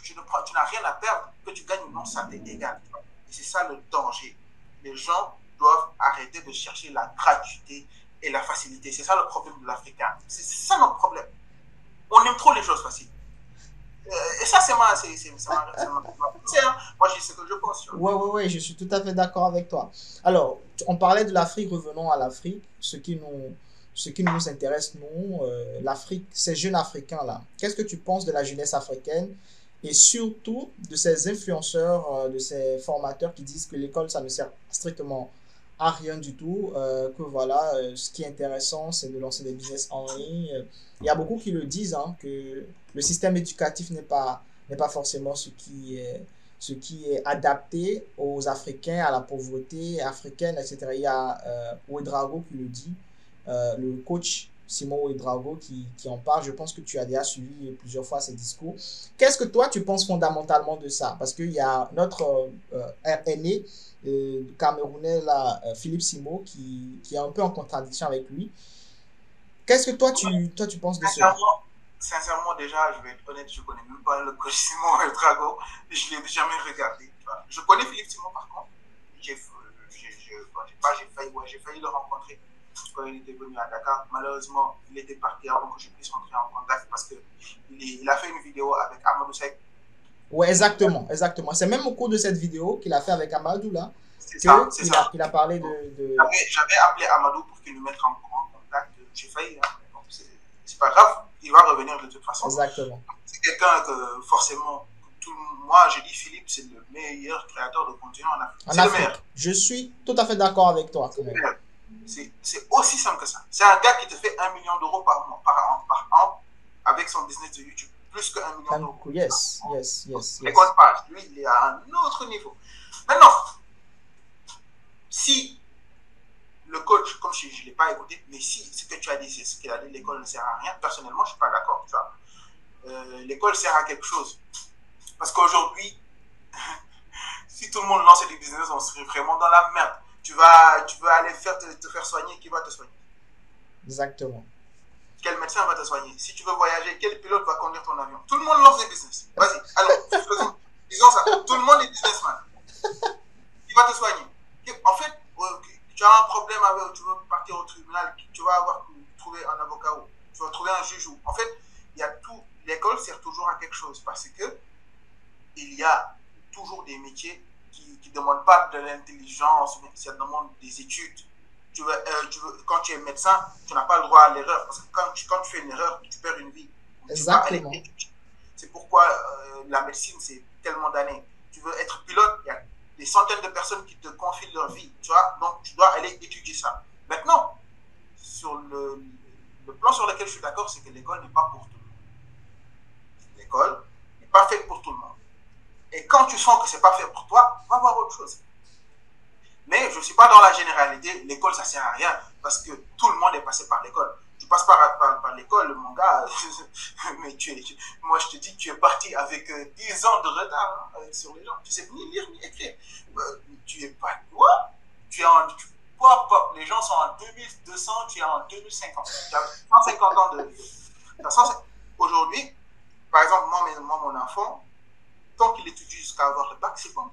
tu n'as rien à perdre, que tu gagnes ou non, ça t'est égal. Et c'est ça le danger. Les gens doivent arrêter de chercher la gratuité et la facilité. C'est ça le problème de l'Africain. C'est ça notre problème. On aime trop les choses faciles. Et ça, c'est ma pensée. Moi, je sais ce que je pense. Oui, je suis tout à fait d'accord avec toi. Alors, on parlait de l'Afrique, revenons à l'Afrique. Ce qui nous intéresse, nous, l'Afrique, ces jeunes Africains-là. Qu'est-ce que tu penses de la jeunesse africaine et surtout de ces influenceurs, de ces formateurs qui disent que l'école, ça ne sert strictement à rien du tout, que voilà, ce qui est intéressant, c'est de lancer des business en ligne. Il y a beaucoup qui le disent, hein, que le système éducatif n'est pas forcément ce qui est adapté aux Africains, à la pauvreté africaine, etc. Il y a Ouedraogo qui le dit, le coach Simon Ouedraogo qui en parle. Je pense que tu as déjà suivi plusieurs fois ses discours. Qu'est-ce que toi, tu penses fondamentalement de ça? Parce qu'il y a notre aîné camerounais, là, Philippe Simo, qui est un peu en contradiction avec lui. Qu'est-ce que toi, tu penses de cela? Sincèrement, déjà, je vais être honnête, je ne connais même pas le coach Simon Drago. Je ne l'ai jamais regardé. Je connais Philippe Simon par contre. J'ai failli le rencontrer quand il était venu à Dakar. Malheureusement, il était parti avant que je puisse rentrer en contact parce qu'il a fait une vidéo avec Amadou Seck. Ouais, exactement, exactement. C'est même au cours de cette vidéo qu'il a fait avec Amadou, là, c'est ça, c'est ça. Il a parlé J'avais appelé Amadou pour qu'il nous mette en contact. J'ai failli, hein. C'est pas grave, il va revenir de toute façon. Exactement. C'est quelqu'un que forcément, moi je dis Philippe, c'est le meilleur créateur de contenu en Afrique. C'est le meilleur. Je suis tout à fait d'accord avec toi. C'est aussi simple que ça. C'est un gars qui te fait 1 million d'euros par an avec son business de YouTube. Plus que 1 million d'euros. Yes. Et compte pas. Lui, il est à un autre niveau. Maintenant, si le coach, comme je ne l'ai pas écouté, mais si ce que tu as dit, c'est ce qu'il a dit, l'école ne sert à rien, personnellement, je ne suis pas d'accord. L'école sert à quelque chose. Parce qu'aujourd'hui, si tout le monde lançait des business, on serait vraiment dans la merde. Tu veux aller te faire soigner, qui va te soigner? Exactement. Quel médecin va te soigner? Si tu veux voyager, quel pilote va conduire ton avion? Tout le monde lance des business. Vas-y, alors, disons ça. Tout le monde est businessman. Qui va te soigner? En fait, tu as un problème avec, tu veux partir au tribunal, tu vas trouver un avocat ou tu vas trouver un juge. En fait, il y a tout. L'école sert toujours à quelque chose parce que il y a toujours des métiers qui ne demandent pas de l'intelligence, mais ça demande des études. Quand tu es médecin, tu n'as pas le droit à l'erreur parce que quand tu fais une erreur, tu perds une vie. Exactement. C'est pourquoi la médecine, c'est tellement d'années. Tu veux être pilote, il y a des centaines de personnes qui te confient leur vie, tu vois, donc tu dois aller étudier ça. Maintenant, sur le plan sur lequel je suis d'accord, c'est que l'école n'est pas pour tout le monde. L'école n'est pas faite pour tout le monde. Et quand tu sens que ce n'est pas fait pour toi, va voir autre chose. Mais je ne suis pas dans la généralité, l'école ça ne sert à rien, parce que tout le monde est passé par l'école. Tu passes par l'école, mon gars, mais moi je te dis, tu es parti avec 10 ans de retard sur les gens. Tu ne sais ni lire ni écrire. Tu es pas quoi? Les gens sont en 2200, tu es en 2050. Tu as 150 ans de vie. Aujourd'hui, par exemple, moi, mon enfant, tant qu'il étudie jusqu'à avoir le bac, c'est bon.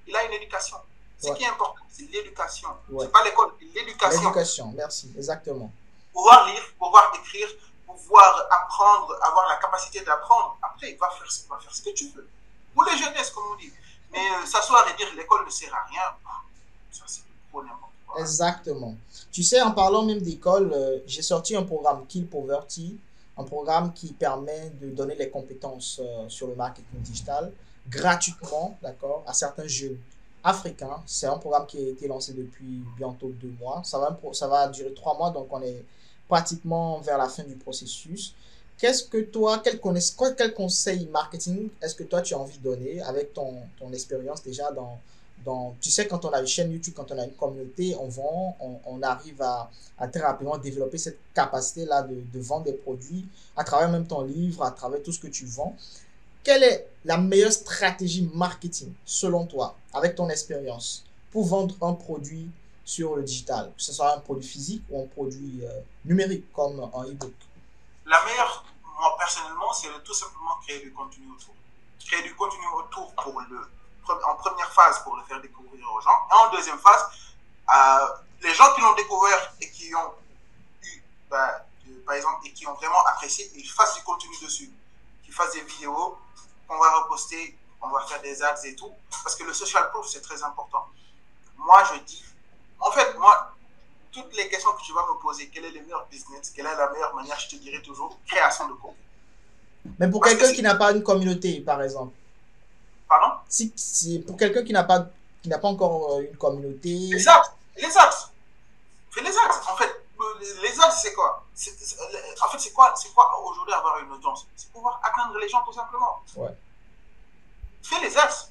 Il a une éducation. Ce qui est important, c'est l'éducation. C'est pas l'école, c'est l'éducation. L'éducation, merci, exactement. Pouvoir lire, pouvoir écrire, pouvoir apprendre, avoir la capacité d'apprendre. Après, il va faire ce que tu veux. Pour les jeunesses, comme on dit. Mais s'asseoir et dire l'école ne sert à rien, ça c'est trop n'importe quoi. Exactement. Tu sais, en parlant même d'école, j'ai sorti un programme Kill Poverty, un programme qui permet de donner les compétences sur le marketing digital gratuitement, d'accord, à certains jeunes africains. C'est un programme qui a été lancé depuis bientôt 2 mois. Ça va durer 3 mois, donc on est pratiquement vers la fin du processus. Qu'est-ce que toi, quel conseil marketing est-ce que toi tu as envie de donner avec ton expérience déjà tu sais, quand on a une chaîne YouTube, quand on a une communauté, on arrive à très rapidement développer cette capacité-là de vendre des produits à travers même ton livre, à travers tout ce que tu vends. Quelle est la meilleure stratégie marketing, selon toi, avec ton expérience, pour vendre un produit sur le digital, que ce soit un produit physique ou un produit numérique, comme un e-book? La meilleure, moi personnellement, c'est de tout simplement créer du contenu autour. Créer du contenu autour en première phase pour le faire découvrir aux gens. Et en deuxième phase, les gens qui l'ont découvert et qui ont eu, par exemple, et qui ont vraiment apprécié, ils fassent du contenu dessus. Qu'ils fassent des vidéos qu'on va reposter, on va faire des ads et tout. Parce que le social proof, c'est très important. Moi, je dis, en fait, toutes les questions que tu vas me poser, quel est le meilleur business, quelle est la meilleure manière, je te dirai toujours création de contenu. Mais pour quelqu'un qui n'a pas une communauté, par exemple. Pardon? Pour quelqu'un qui n'a pas encore une communauté. Exact. Les ads. Fais les ads. En fait, les ads, c'est quoi? En fait, c'est quoi aujourd'hui avoir une audience? C'est pouvoir atteindre les gens tout simplement. Ouais. Fais les ads.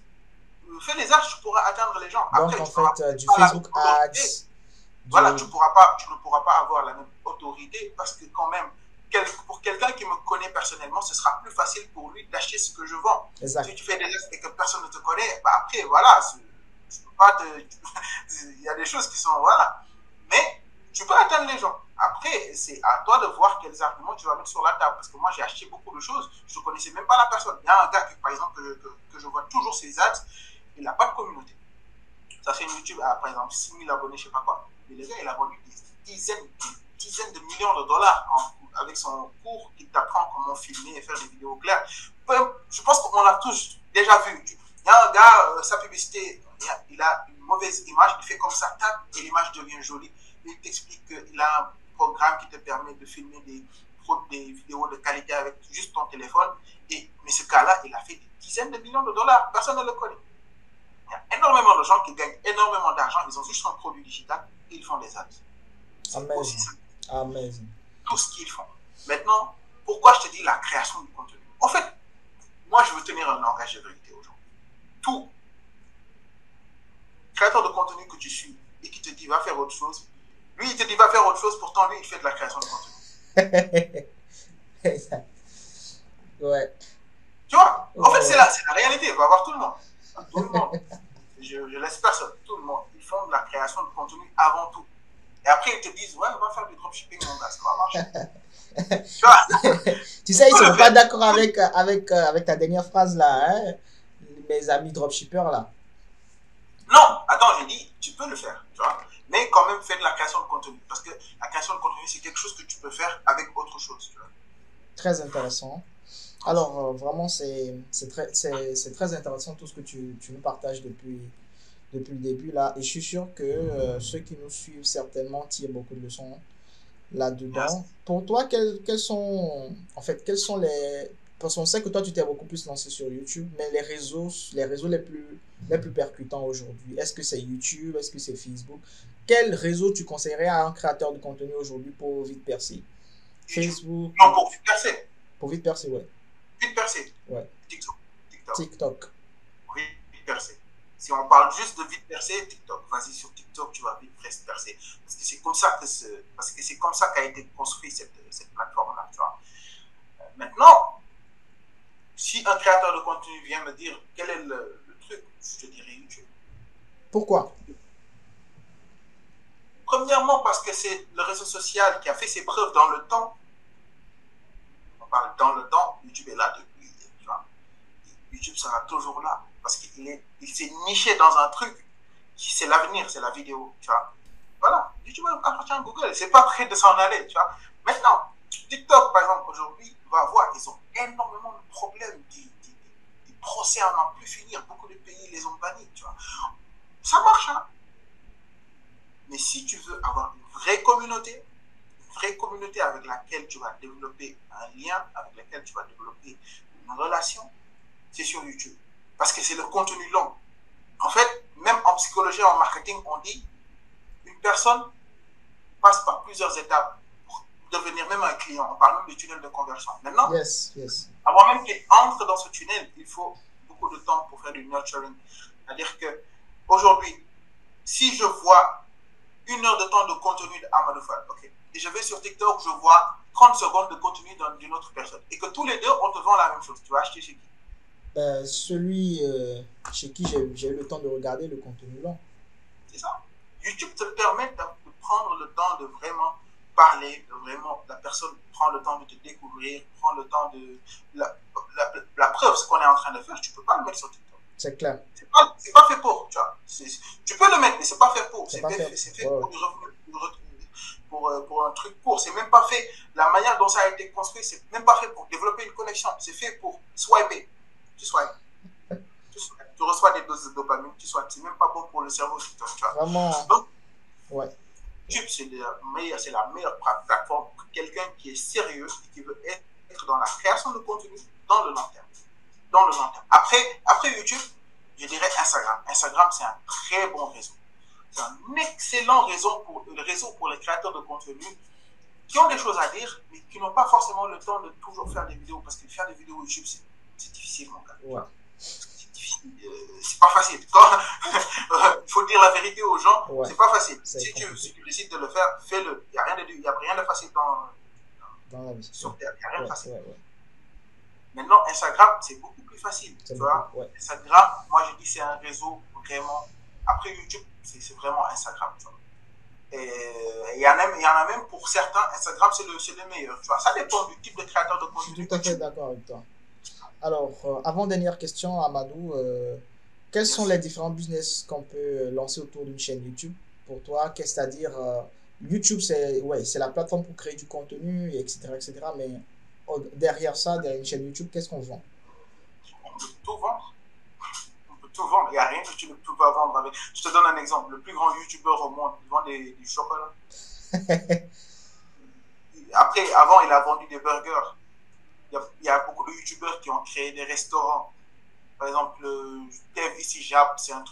Fais les ads, tu pourras atteindre les gens. Donc, Après, en tu n'auras fait, du pas la Facebook même autorité. Ads, Voilà, du... tu ne pourras pas avoir la même autorité parce que quand même, pour quelqu'un qui me connaît personnellement, ce sera plus facile pour lui d'acheter ce que je vends. Exact. Si tu fais des ads et que personne ne te connaît, bah après, voilà, je peux pas te... il y a des choses qui sont... Voilà. Mais tu peux atteindre les gens. Après, c'est à toi de voir quels arguments tu vas mettre sur la table. Parce que moi, j'ai acheté beaucoup de choses. Je ne connaissais même pas la personne. Il y a un gars, par exemple, que je vois toujours ses ads, il n'a pas de communauté. Sa chaîne YouTube a, par exemple, 6000 abonnés, je ne sais pas quoi. Mais le gars, il a vendu des dizaines de millions de dollars avec son cours qui t'apprend comment filmer et faire des vidéos claires. Je pense qu'on a tous déjà vu. Il y a un gars, sa publicité, il a une mauvaise image, il fait comme ça, tac, et l'image devient jolie. Il t'explique qu'il a un programme qui te permet de filmer des vidéos de qualité avec juste ton téléphone. Mais ce gars-là, il a fait des dizaines de millions de dollars. Personne ne le connaît. Il y a énormément de gens qui gagnent énormément d'argent. Ils ont juste un produit digital et ils font des ads. C'est aussi ça. Amazing. Tout ce qu'ils font. Maintenant, pourquoi je te dis la création du contenu? En fait, moi, je veux tenir un langage de vérité aux gens. Tout créateur de contenu que tu suis et qui te dit va faire autre chose, lui, il te dit va faire autre chose, pourtant, lui, il fait de la création de contenu. Ouais. Tu vois? En fait, c'est la réalité. Il va voir tout le monde. Tout le monde. Je laisse personne. Tout le monde. Ils font de la création de contenu avant tout. Et après, ils te disent, ouais, on va faire du dropshipping, mon gars, ça va marcher. Tu vois? Tu sais, ils ne sont pas d'accord avec ta dernière phrase là, hein? Mes amis dropshippers là. Non, attends, j'ai dit, tu peux le faire, tu vois. Mais quand même, fais de la création de contenu. Parce que la création de contenu, c'est quelque chose que tu peux faire avec autre chose, tu vois. Très intéressant. Alors, vraiment, c'est très intéressant tout ce que tu nous partages depuis le début là. Et je suis sûr que ceux qui nous suivent certainement tirent beaucoup de leçons là-dedans. Pour toi, quels sont, en fait, quels sont les... Parce qu'on sait que toi, tu t'es beaucoup plus lancé sur YouTube, mais les réseaux les plus percutants aujourd'hui, est-ce que c'est YouTube, est-ce que c'est Facebook? Quel réseau tu conseillerais à un créateur de contenu aujourd'hui pour vite percer? Facebook? Non, pour vite percer. Pour vite percer, ouais. Vite percer. Ouais. TikTok. Oui, vite percer. Si on parle juste de vite percer, TikTok. Vas-y sur TikTok, tu vas vite percer. Parce que c'est comme ça qu'a été construite cette plateforme-là, tu vois. Maintenant, si un créateur de contenu vient me dire quel est le truc, je te dirais YouTube. Pourquoi? Premièrement, parce que c'est le réseau social qui a fait ses preuves dans le temps. On parle dans le temps, YouTube est là depuis, tu vois. YouTube sera toujours là. Parce qu'il s'est niché dans un truc qui c'est l'avenir, c'est la vidéo, tu vois. Voilà, YouTube appartient à Google, c'est pas prêt de s'en aller, tu vois. Maintenant, TikTok, par exemple, aujourd'hui, va voir, ils ont énormément de problèmes, des procès à n'en plus finir, beaucoup de pays les ont bannis, tu vois. Ça marche, hein. Mais si tu veux avoir une vraie communauté avec laquelle tu vas développer un lien, avec laquelle tu vas développer une relation, c'est sur YouTube. Parce que c'est le contenu long. En fait, même en psychologie, en marketing, on dit une personne passe par plusieurs étapes pour devenir même un client. On parle même du tunnel de conversion. Maintenant, avant même qu'il entre dans ce tunnel, il faut beaucoup de temps pour faire du nurturing. C'est-à-dire que aujourd'hui, si je vois 1 heure de temps de contenu d'Amadou Fall, ok, et je vais sur TikTok, je vois 30 secondes de contenu d'une autre personne, et que tous les deux, on te vend la même chose, tu vas acheter chez qui? Celui chez qui j'ai eu le temps de regarder le contenu long. C'est ça. YouTube te permet de prendre le temps de vraiment parler, de vraiment, la personne prend le temps de te découvrir, prend le temps de... La preuve, ce qu'on est en train de faire, tu ne peux pas le mettre sur TikTok. C'est clair. C'est pas fait pour, tu vois. Tu peux le mettre, mais c'est pas fait pour. C'est fait pour du revenu, pour un truc court. C'est même pas fait, la manière dont ça a été construit, c'est même pas fait pour développer une connexion. C'est fait pour swiper. Tu swipes. Tu reçois des doses de dopamine, tu swipes. C'est même pas bon pour le cerveau, tu vois. Vraiment. Donc, ouais. YouTube, c'est la meilleure plateforme pour quelqu'un qui est sérieux et qui veut être dans la création de contenu dans le long terme. Dans le long terme. Après YouTube, je dirais Instagram. Instagram, c'est un très bon réseau. c'est un excellent réseau pour les créateurs de contenu qui ont des choses à dire, mais qui n'ont pas forcément le temps de toujours faire des vidéos. Parce que faire des vidéos YouTube, c'est difficile, mon gars. Ouais. C'est pas facile. Il faut dire la vérité aux gens, Ouais. c'est pas facile. Si compliqué. tu décides de le faire, fais-le. Il n'y a rien de facile Dans la vie. sur Terre. Il n'y a rien de facile. Ouais. Maintenant, Instagram, c'est beaucoup plus facile. Tu vois? Ouais. Instagram, moi je dis c'est un réseau vraiment. Après YouTube, c'est vraiment Instagram. Tu vois? Et il y en a même pour certains, Instagram c'est le meilleur. Tu vois? Ça dépend du type de créateur de contenu. Je suis tout à fait d'accord avec toi. Alors, avant-dernière question, Amadou, quels sont les différents business qu'on peut lancer autour d'une chaîne YouTube pour toi? C'est-à-dire, YouTube, c'est la plateforme pour créer du contenu, etc., etc. Mais derrière ça, derrière une chaîne YouTube, qu'est-ce qu'on vend? On peut tout vendre. On peut tout vendre. Il n'y a rien que tu ne peux pas vendre avec. Je te donne un exemple. Le plus grand YouTuber au monde, il vend du chocolat. Après, avant, il a vendu des burgers. Il y a beaucoup de YouTubeurs qui ont créé des restaurants. Par exemple, TFVC Jap, c'est un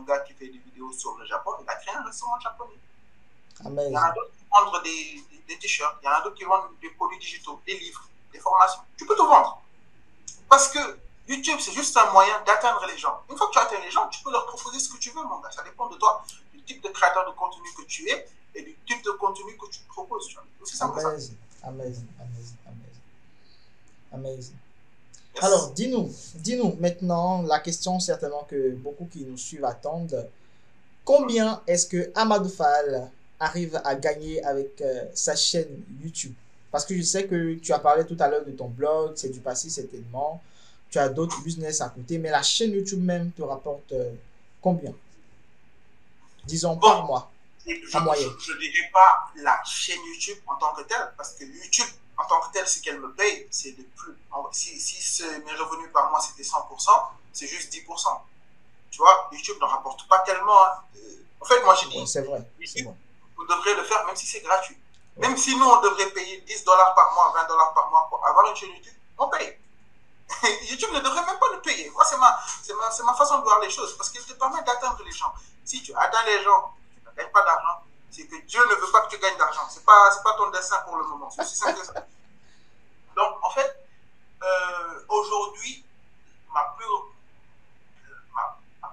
gars qui fait des vidéos sur le Japon. Il a créé un restaurant japonais. Amazing. Il y en a d'autres qui vendent des t-shirts. Il y en a d'autres qui vendent des produits digitaux, des livres, des formations. Tu peux tout vendre. Parce que YouTube, c'est juste un moyen d'atteindre les gens. Une fois que tu atteins les gens, tu peux leur proposer ce que tu veux, mon gars. Ça dépend de toi, du type de créateur de contenu que tu es et du type de contenu que tu proposes. C'est simple que ça. Amazing. Yes. Alors, dis-nous maintenant la question certainement que beaucoup qui nous suivent attendent. Combien est-ce que Amadou Fall arrive à gagner avec sa chaîne YouTube? Parce que je sais que tu as parlé tout à l'heure de ton blog, c'est du passif certainement. Tu as d'autres business à côté, mais la chaîne YouTube même te rapporte combien? Disons par mois, en moyenne. Je ne dirais pas la chaîne YouTube en tant que telle, parce que YouTube en tant que tel, ce qu'elle me paye, c'est de plus. Si mes revenus par mois c'était 100%, c'est juste 10%. Tu vois, YouTube ne rapporte pas tellement. Hein. En fait, moi j'ai dit, c'est vrai. Vous devrez le faire même si c'est gratuit. Ouais. Même si nous on devrait payer $10 par mois, $20 par mois pour avoir une chaîne YouTube, on paye. YouTube ne devrait même pas nous payer. Moi, c'est ma façon de voir les choses, parce qu'il te permet d'atteindre les gens. Si tu atteins les gens, tu ne gagnes pas d'argent, c'est que Dieu ne veut pas que tu gagnes d'argent. C'est pas ton destin pour le moment. C'est aussi simple que ça. Donc, en fait, aujourd'hui, ma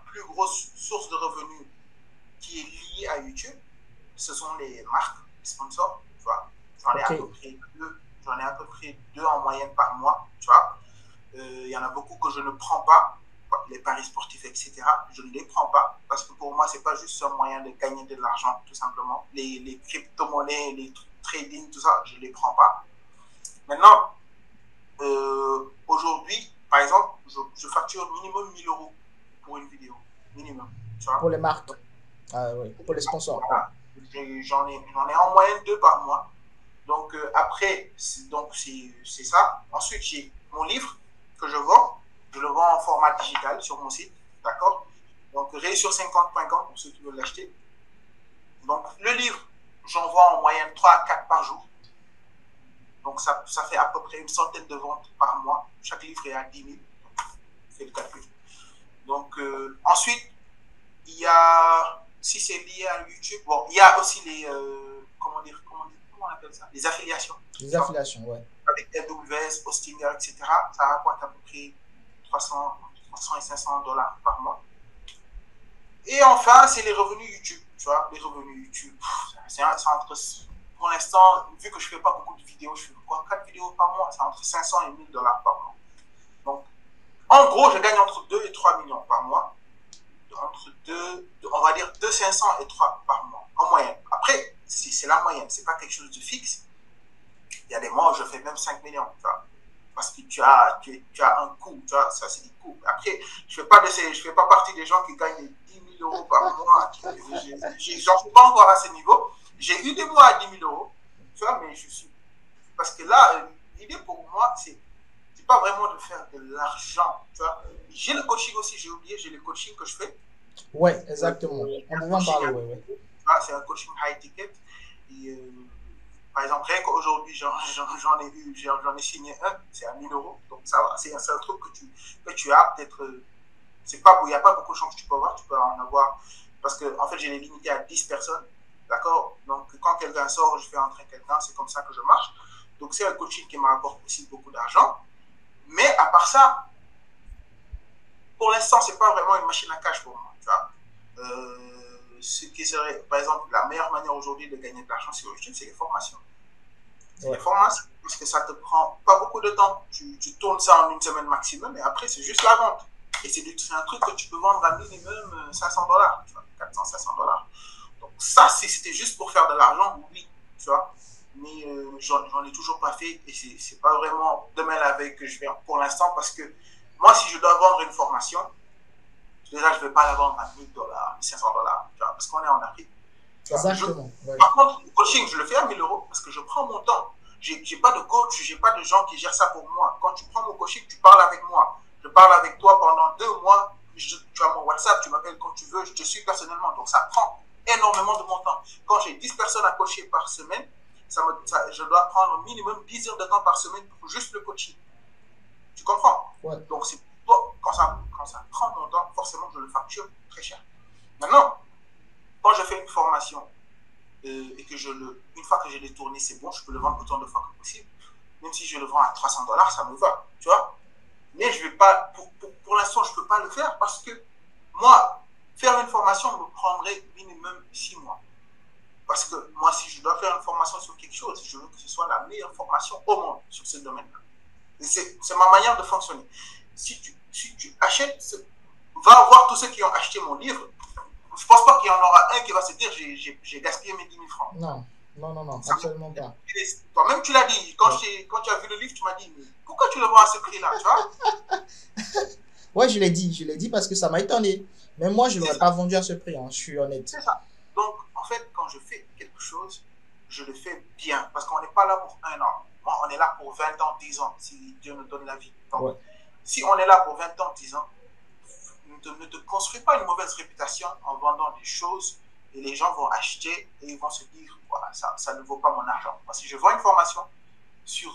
plus grosse source de revenus qui est liée à YouTube, ce sont les marques, les sponsors. Tu vois, j'en ai à peu près deux en moyenne par mois. Tu vois, il y en a beaucoup que je ne prends pas. Les paris sportifs, etc., je ne les prends pas parce que pour moi, ce n'est pas juste un moyen de gagner de l'argent, tout simplement. Les crypto-monnaies, les trading, tout ça, je ne les prends pas. Maintenant, aujourd'hui, par exemple, je facture minimum 1000 € pour une vidéo. Minimum. Tu vois? Pour les marques. Oui, pour les sponsors. Voilà. J'en ai en moyenne 2 par mois. Donc, après, c'est ça. Ensuite, j'ai mon livre que je vends. Je le vends en format digital sur mon site, d'accord? Donc, réussir50.com pour ceux qui veulent l'acheter. Donc, le livre, j'en vends en moyenne 3 à 4 par jour. Donc, ça fait à peu près une centaine de ventes par mois. Chaque livre est à 10 000. Fais le calcul. Donc, ensuite, il y a, si c'est lié à YouTube, bon, il y a aussi les, comment on appelle ça? Les affiliations. Les affiliations, ouais. Avec AWS, Hostinger, etc. Ça rapporte à peu près 300 et 500 $ par mois. Et enfin, c'est les revenus YouTube. Tu vois, les revenus YouTube, c'est entre, pour l'instant, vu que je ne fais pas beaucoup de vidéos, je fais 4 vidéos par mois, c'est entre 500 et 1000 $ par mois. Donc, en gros, je gagne entre 2 et 3 millions par mois. Entre 2, on va dire 2 500 et 3 par mois, en moyenne. Après, c'est la moyenne, c'est pas quelque chose de fixe. Il y a des mois où je fais même 5 millions, tu vois. Parce que tu as un coût, tu vois, ça c'est des coûts. Après, je fais pas partie des gens qui gagnent 10 000 € par mois. J'en suis pas encore à ce niveau. J'ai eu des mois à 10 000 €, tu vois, mais je suis. Parce que là, l'idée pour moi, c'est pas vraiment de faire de l'argent, tu vois. J'ai le coaching aussi, j'ai oublié, j'ai le coaching que je fais. Ouais, exactement. On devait en parler, ouais. C'est un coaching high ticket. Et, par exemple, rien qu'aujourd'hui, j'en ai signé un, c'est à 1000 €. Donc, ça va, c'est un truc que tu as peut-être. Il n'y a pas beaucoup de chance que tu peux avoir. Tu peux en avoir Parce que, en fait, je l'ai limité à 10 personnes. D'accord? Donc, quand quelqu'un sort, je fais entrer quelqu'un. C'est comme ça que je marche. Donc, c'est un coaching qui me rapporte aussi beaucoup d'argent. Mais à part ça, pour l'instant, c'est pas vraiment une machine à cash pour moi. Tu vois? Ce qui serait, par exemple, la meilleure manière aujourd'hui de gagner de l'argent sur YouTube, c'est les formations. C'est les formations, parce que ça te prend pas beaucoup de temps. Tu tournes ça en une semaine maximum, et après, c'est juste la vente. Et c'est un truc que tu peux vendre à minimum 500 dollars, 400, 500 dollars. Donc, ça, si c'était juste pour faire de l'argent, oui, tu vois. Mais j'en ai toujours pas fait, et c'est pas vraiment demain la veille que je vais pour l'instant, parce que moi, si je dois vendre une formation, déjà, je ne vais pas la vendre à 1000 dollars, 500 dollars, parce qu'on est en Afrique. Exactement. Par contre, le coaching, je le fais à 1000 euros parce que je prends mon temps. Je n'ai pas de coach, je n'ai pas de gens qui gèrent ça pour moi. Quand tu prends mon coaching, tu parles avec moi. Je parle avec toi pendant 2 mois. Tu as mon WhatsApp, tu m'appelles quand tu veux, je te suis personnellement. Donc, ça prend énormément de mon temps. Quand j'ai 10 personnes à coacher par semaine, je dois prendre minimum 10 heures de temps par semaine pour juste le coaching. Tu comprends? Ouais. Donc, quand ça prend mon temps, forcément, je le facture très cher. Maintenant, quand je fais une formation et que une fois que je l'ai tourné, c'est bon, je peux le vendre autant de fois que possible. Même si je le vends à 300 dollars, ça me va, tu vois. Mais je vais pas, pour l'instant, je ne peux pas le faire parce que moi, faire une formation me prendrait minimum 6 mois. Parce que moi, si je dois faire une formation sur quelque chose, je veux que ce soit la meilleure formation au monde sur ce domaine-là. C'est ma manière de fonctionner. Si tu achètes, va voir tous ceux qui ont acheté mon livre. Je ne pense pas qu'il y en aura un qui va se dire j'ai gaspillé mes 10 000 francs. Non, absolument pas. Toi-même, tu l'as dit. Quand tu as vu le livre, tu m'as dit pourquoi tu le vends à ce prix-là, tu vois? Ouais, je l'ai dit parce que ça m'a étonné. Mais moi, je ne l'aurais pas vendu à ce prix, hein, je suis honnête. C'est ça. Donc, en fait, quand je fais quelque chose, je le fais bien. Parce qu'on n'est pas là pour 1 an. On est là pour 20 ans, 10 ans, si Dieu nous donne la vie. Donc, si on est là pour 20 ans, 10 ans, ne te construis pas une mauvaise réputation en vendant des choses et les gens vont acheter et ils vont se dire voilà, ça ne vaut pas mon argent. Moi, si je vends une formation sur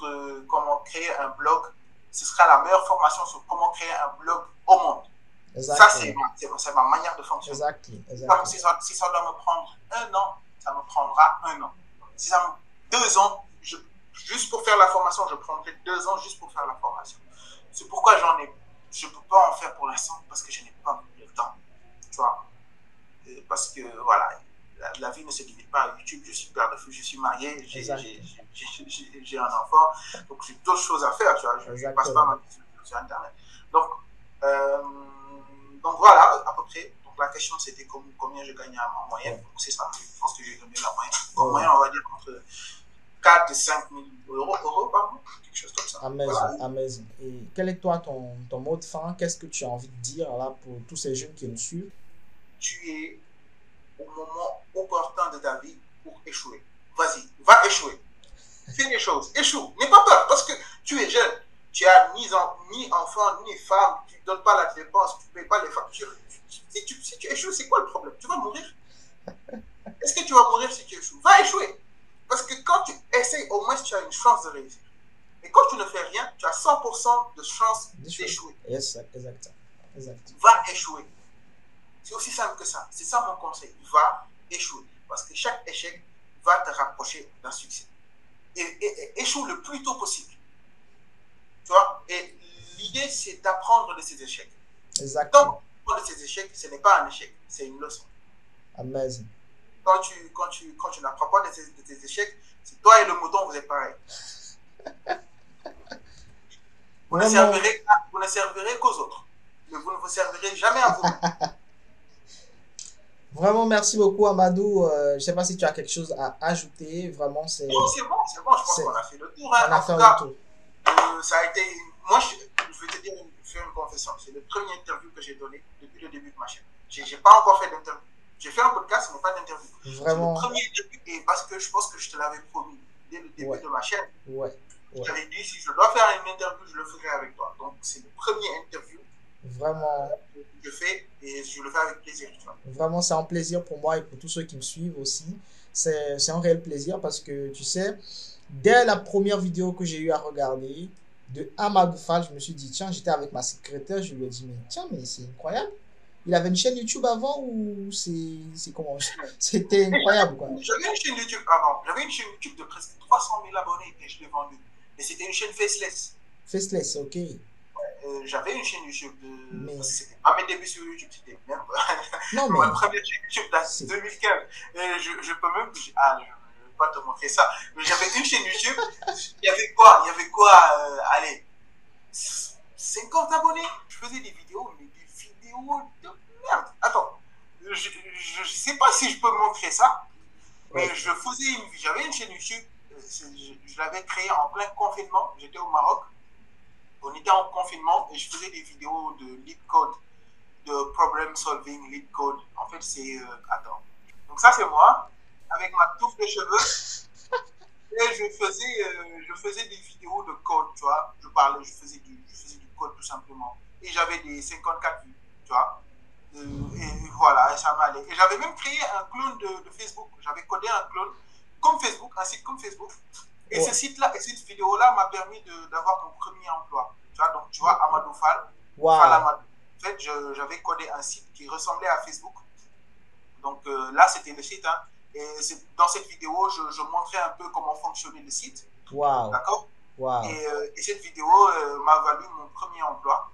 comment créer un blog, ce sera la meilleure formation sur comment créer un blog au monde. Ça, c'est ma manière de fonctionner. Exactement. Si ça doit me prendre 1 an, ça me prendra 1 an. Si ça me 2 ans, juste pour faire la formation, je prendrai 2 ans juste pour faire la formation. C'est pourquoi je ne peux pas en faire pour l'instant parce que je n'ai pas le temps. Tu vois? Parce que voilà, la vie ne se limite pas à YouTube. Je suis père de fille, je suis marié, j'ai un enfant, donc j'ai d'autres choses à faire. Tu vois? Je ne passe pas ma vie sur Internet. Donc voilà, à peu près. Donc la question c'était combien je gagnais en moyenne. Donc c'est ça, je pense que j'ai donné la moyenne. En moyenne, on va dire entre 4 et 5 000 euros par mois, quelque chose comme ça. Amazing. Et quel est toi ton mot de fin? Qu'est-ce que tu as envie de dire là pour tous ces jeunes qui nous suivent? Tu es au moment opportun de ta vie pour échouer. Vas-y, va échouer. Fais les choses, échoue. N'aie pas peur parce que tu es jeune. Tu as ni enfant, ni femme, tu ne donnes pas la dépense, tu ne payes pas les factures. Si tu échoues, c'est quoi le problème? Tu vas mourir? Est-ce que tu vas mourir si tu échoues? Va échouer. Parce que quand tu essayes, au moins tu as une chance de réussir. Et quand tu ne fais rien, tu as 100% de chance d'échouer. Exact. Va échouer. C'est aussi simple que ça. C'est ça mon conseil. Va échouer. Parce que chaque échec va te rapprocher d'un succès. Et échoue le plus tôt possible. Tu vois? Et l'idée, c'est d'apprendre de ces échecs. Exactement. Donc, apprendre de ces échecs, ce n'est pas un échec, c'est une leçon. Amazing. Quand tu n'apprends pas de tes échecs, c'est toi et le mouton, vous êtes pareil. Vous ne servirez qu'aux autres. Mais vous ne vous servirez jamais à vous-même. Vraiment, merci beaucoup, Amadou. Je ne sais pas si tu as quelque chose à ajouter. Vraiment, c'est... Non, c'est bon. Je pense qu'on a fait le tour. Hein. On a fait le tour. Ça a été... Moi, je vais te dire, faire une confession. C'est le premier interview que j'ai donné depuis le début de ma chaîne. Je n'ai pas encore fait d'interview. J'ai fait un podcast, mais pas d'interview. Vraiment. C'est le premier interview. Et parce que je pense que je te l'avais promis dès le début de ma chaîne. Je t'avais dit, si je dois faire une interview, je le ferai avec toi. Donc, c'est le premier interview. Vraiment. Que je fais et je le fais avec plaisir. Tu vois. Vraiment, c'est un plaisir pour moi et pour tous ceux qui me suivent aussi. C'est un réel plaisir parce que, tu sais, dès la première vidéo que j'ai eu à regarder de Amadou Fall, je me suis dit, tiens, j'étais avec ma secrétaire, je lui ai dit, mais tiens, mais c'est incroyable. Il avait une chaîne YouTube avant ou c'est comment? C'était incroyable, quoi. J'avais une chaîne YouTube avant. J'avais une chaîne YouTube de presque 300 000 abonnés et je l'ai vendue. Et c'était une chaîne faceless. Faceless, ok. J'avais une chaîne YouTube Mais c'était pas mes débuts sur YouTube, c'était même non, ma mais première chaîne YouTube date de c'est 2015. Et je peux même. Je vais pas te montrer ça. Mais j'avais une chaîne YouTube. Il y avait quoi allez, 50 abonnés. Je faisais des vidéos, mais des vidéos de merde. Attends. Je sais pas si je peux montrer ça, mais ouais. j'avais une chaîne YouTube. Je l'avais créée en plein confinement. J'étais au Maroc. On était en confinement et je faisais des vidéos de lead code, de problem solving lead code. En fait, c'est. Attends. Donc, ça, c'est moi, avec ma touffe de cheveux. Et je faisais des vidéos de code, tu vois. Je faisais du code tout simplement. Et j'avais des 54 vues, tu vois. Et voilà, et ça m'allait. Et j'avais même créé un clone de Facebook. J'avais codé un clone comme Facebook, un site comme Facebook. Et ce Ouais. site-là, et cette vidéo-là m'a permis d'avoir mon premier emploi. Tu vois, donc tu vois, Amadou Fall, Fall Waouh. Amadou. En fait, j'avais codé un site qui ressemblait à Facebook. Donc là, c'était le site. Hein. Et dans cette vidéo, je montrais un peu comment fonctionnait le site. Waouh. D'accord. Waouh. Et cette vidéo m'a valu mon premier emploi,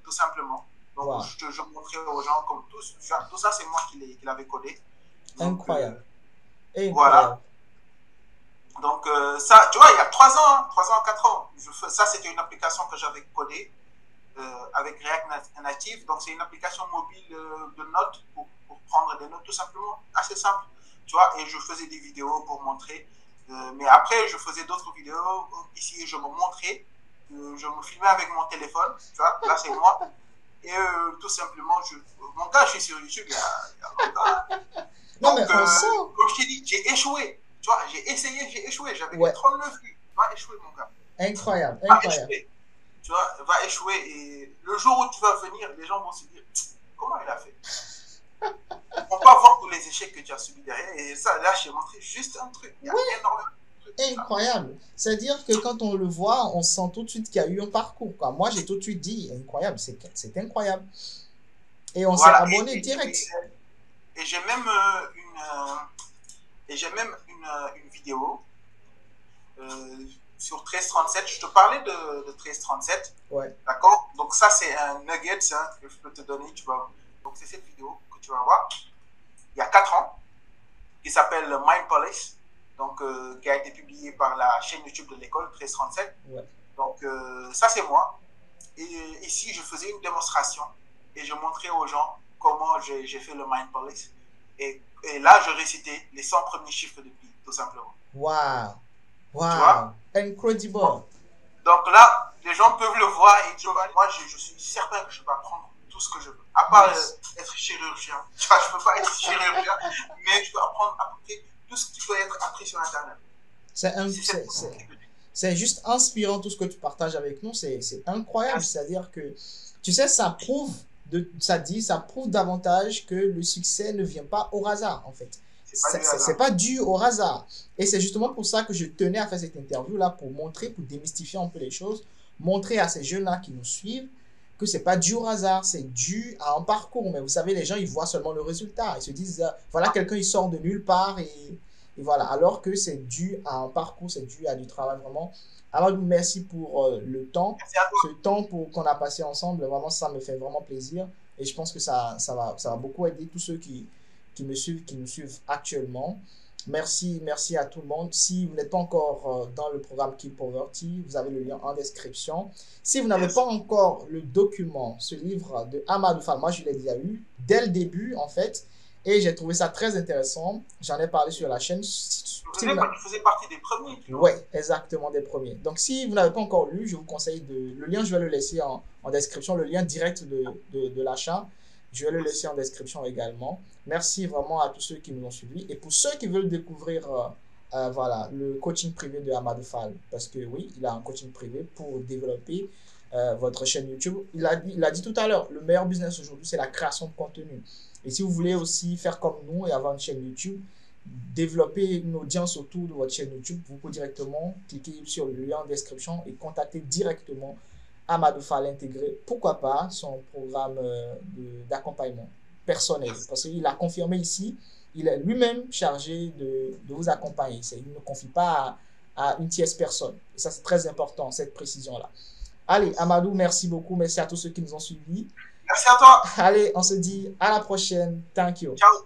tout simplement. Donc, Waouh. je montrais aux gens comme tout ça, c'est moi qui l'avais codé. Donc, Incroyable. voilà. Incroyable. Donc, ça, tu vois, il y a 3 ans, 4 ans, ça, c'était une application que j'avais codée avec React Native. Donc, c'est une application mobile de notes pour prendre des notes, tout simplement, assez simple. Tu vois, et je faisais des vidéos pour montrer. Mais après, je faisais d'autres vidéos. Ici, je me montrais. Je me filmais avec mon téléphone. Tu vois, là, c'est moi. Et tout simplement, mon gars, je suis sur YouTube. Non, mais Donc, on sent. comme je t'ai dit, j'ai échoué. Tu vois, j'ai essayé, j'ai échoué. J'avais Ouais. que 39 vues. Va échouer, mon gars. Incroyable. Va Incroyable. échouer. Tu vois, va échouer. Et le jour où tu vas venir, les gens vont se dire comment il a fait. On peut voir tous les échecs que tu as subis derrière. Et ça, là, je t'ai montré juste un truc. Il y a énormément de trucs. Incroyable. C'est-à-dire que quand on le voit, on sent tout de suite qu'il y a eu un parcours, quoi. Moi, j'ai tout de suite dit, incroyable, c'est incroyable. Et on s'est Voilà. abonné direct. Et j'ai même une vidéo sur 1337. Je te parlais de 1337. Ouais. D'accord. Donc, ça, c'est un nugget hein, que je peux te donner. Donc, c'est cette vidéo que tu vas voir. Il y a 4 ans, qui s'appelle Mind Police. Donc, qui a été publiée par la chaîne YouTube de l'école 1337. Ouais. Donc, ça, c'est moi. Et ici, je faisais une démonstration et je montrais aux gens comment j'ai fait le Mind Police. Et là, je récitais les 100 premiers chiffres de pi, tout simplement. Waouh. Tu vois? Waouh. Incredible. Donc là, les gens peuvent le voir et dire, moi, je suis certain que je peux apprendre tout ce que je veux. À part être chirurgien. Tu vois, je ne peux pas être chirurgien, mais je peux apprendre à peu près tout ce qui peut être appris sur Internet. C'est juste inspirant tout ce que tu partages avec nous. C'est incroyable. C'est-à-dire que, tu sais, ça prouve davantage que le succès ne vient pas au hasard, en fait. C'est pas dû au hasard. Et c'est justement pour ça que je tenais à faire cette interview-là, pour démystifier un peu les choses, montrer à ces jeunes-là qui nous suivent que c'est pas dû au hasard, c'est dû à un parcours. Mais vous savez, les gens, ils voient seulement le résultat. Ils se disent, voilà, quelqu'un, il sort de nulle part et voilà. Alors que c'est dû à un parcours, c'est dû à du travail vraiment. Alors, merci pour le temps, ce temps qu'on a passé ensemble. Vraiment, ça me fait vraiment plaisir. Et je pense que ça va beaucoup aider tous ceux qui nous suivent actuellement. Merci à tout le monde. Si vous n'êtes pas encore dans le programme Keep Poverty, vous avez le lien en description. Si vous n'avez pas encore le document, ce livre de Amadou Fall, moi je l'ai déjà eu dès le début en fait, et j'ai trouvé ça très intéressant. J'en ai parlé sur la chaîne. Tu faisais partie des premiers. Oui, exactement, des premiers. Donc si vous n'avez pas encore lu, je vous conseille le lien, je vais le laisser en description, le lien direct de l'achat. Je vais le laisser en description également. Merci vraiment à tous ceux qui nous ont suivis. Et pour ceux qui veulent découvrir voilà, le coaching privé de Amadou Fall, parce que oui, il a un coaching privé pour développer votre chaîne YouTube. Il a dit tout à l'heure, le meilleur business aujourd'hui, c'est la création de contenu. Et si vous voulez aussi faire comme nous et avoir une chaîne YouTube, développer une audience autour de votre chaîne YouTube, vous pouvez directement cliquer sur le lien en description et contacter directement Amadou Fall intégrer, pourquoi pas, son programme d'accompagnement personnel. Parce qu'il a confirmé ici, il est lui-même chargé de vous accompagner. Il ne confie pas à une tierce personne. Et ça, c'est très important, cette précision-là. Allez, Amadou, merci beaucoup. Merci à tous ceux qui nous ont suivis. Merci à toi. Allez, on se dit à la prochaine. Thank you. Ciao.